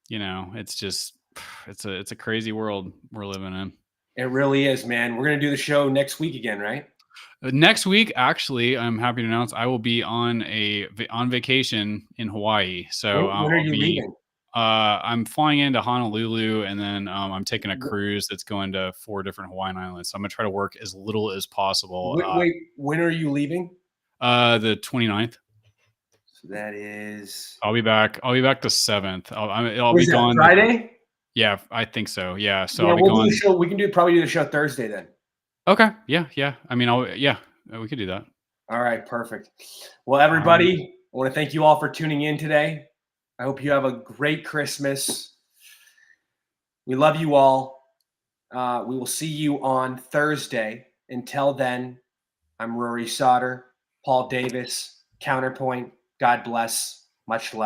It's just, it's a crazy world we're living in. It really is, man. We're going to do the show next week again, right? Next week, actually, I'm happy to announce I will be on vacation in Hawaii. So when are you leaving? I'm flying into Honolulu, and then I'm taking a cruise that's going to 4 different Hawaiian islands. So I'm gonna try to work as little as possible. Wait, when are you leaving? The 29th. So that is. I'll be back the 7th. I'll Was be that gone. Friday? Yeah, I think so. Yeah, so Yeah, I'll be we'll gone. do the show. We can probably do the show Thursday then. Okay. Yeah. I mean, we could do that. All right, perfect. Well, everybody, I want to thank you all for tuning in today. I hope you have a great Christmas. We love you all. We will see you on Thursday. Until then, I'm Rory Sauter, Paul Davis, Counterpoint. God bless. Much love.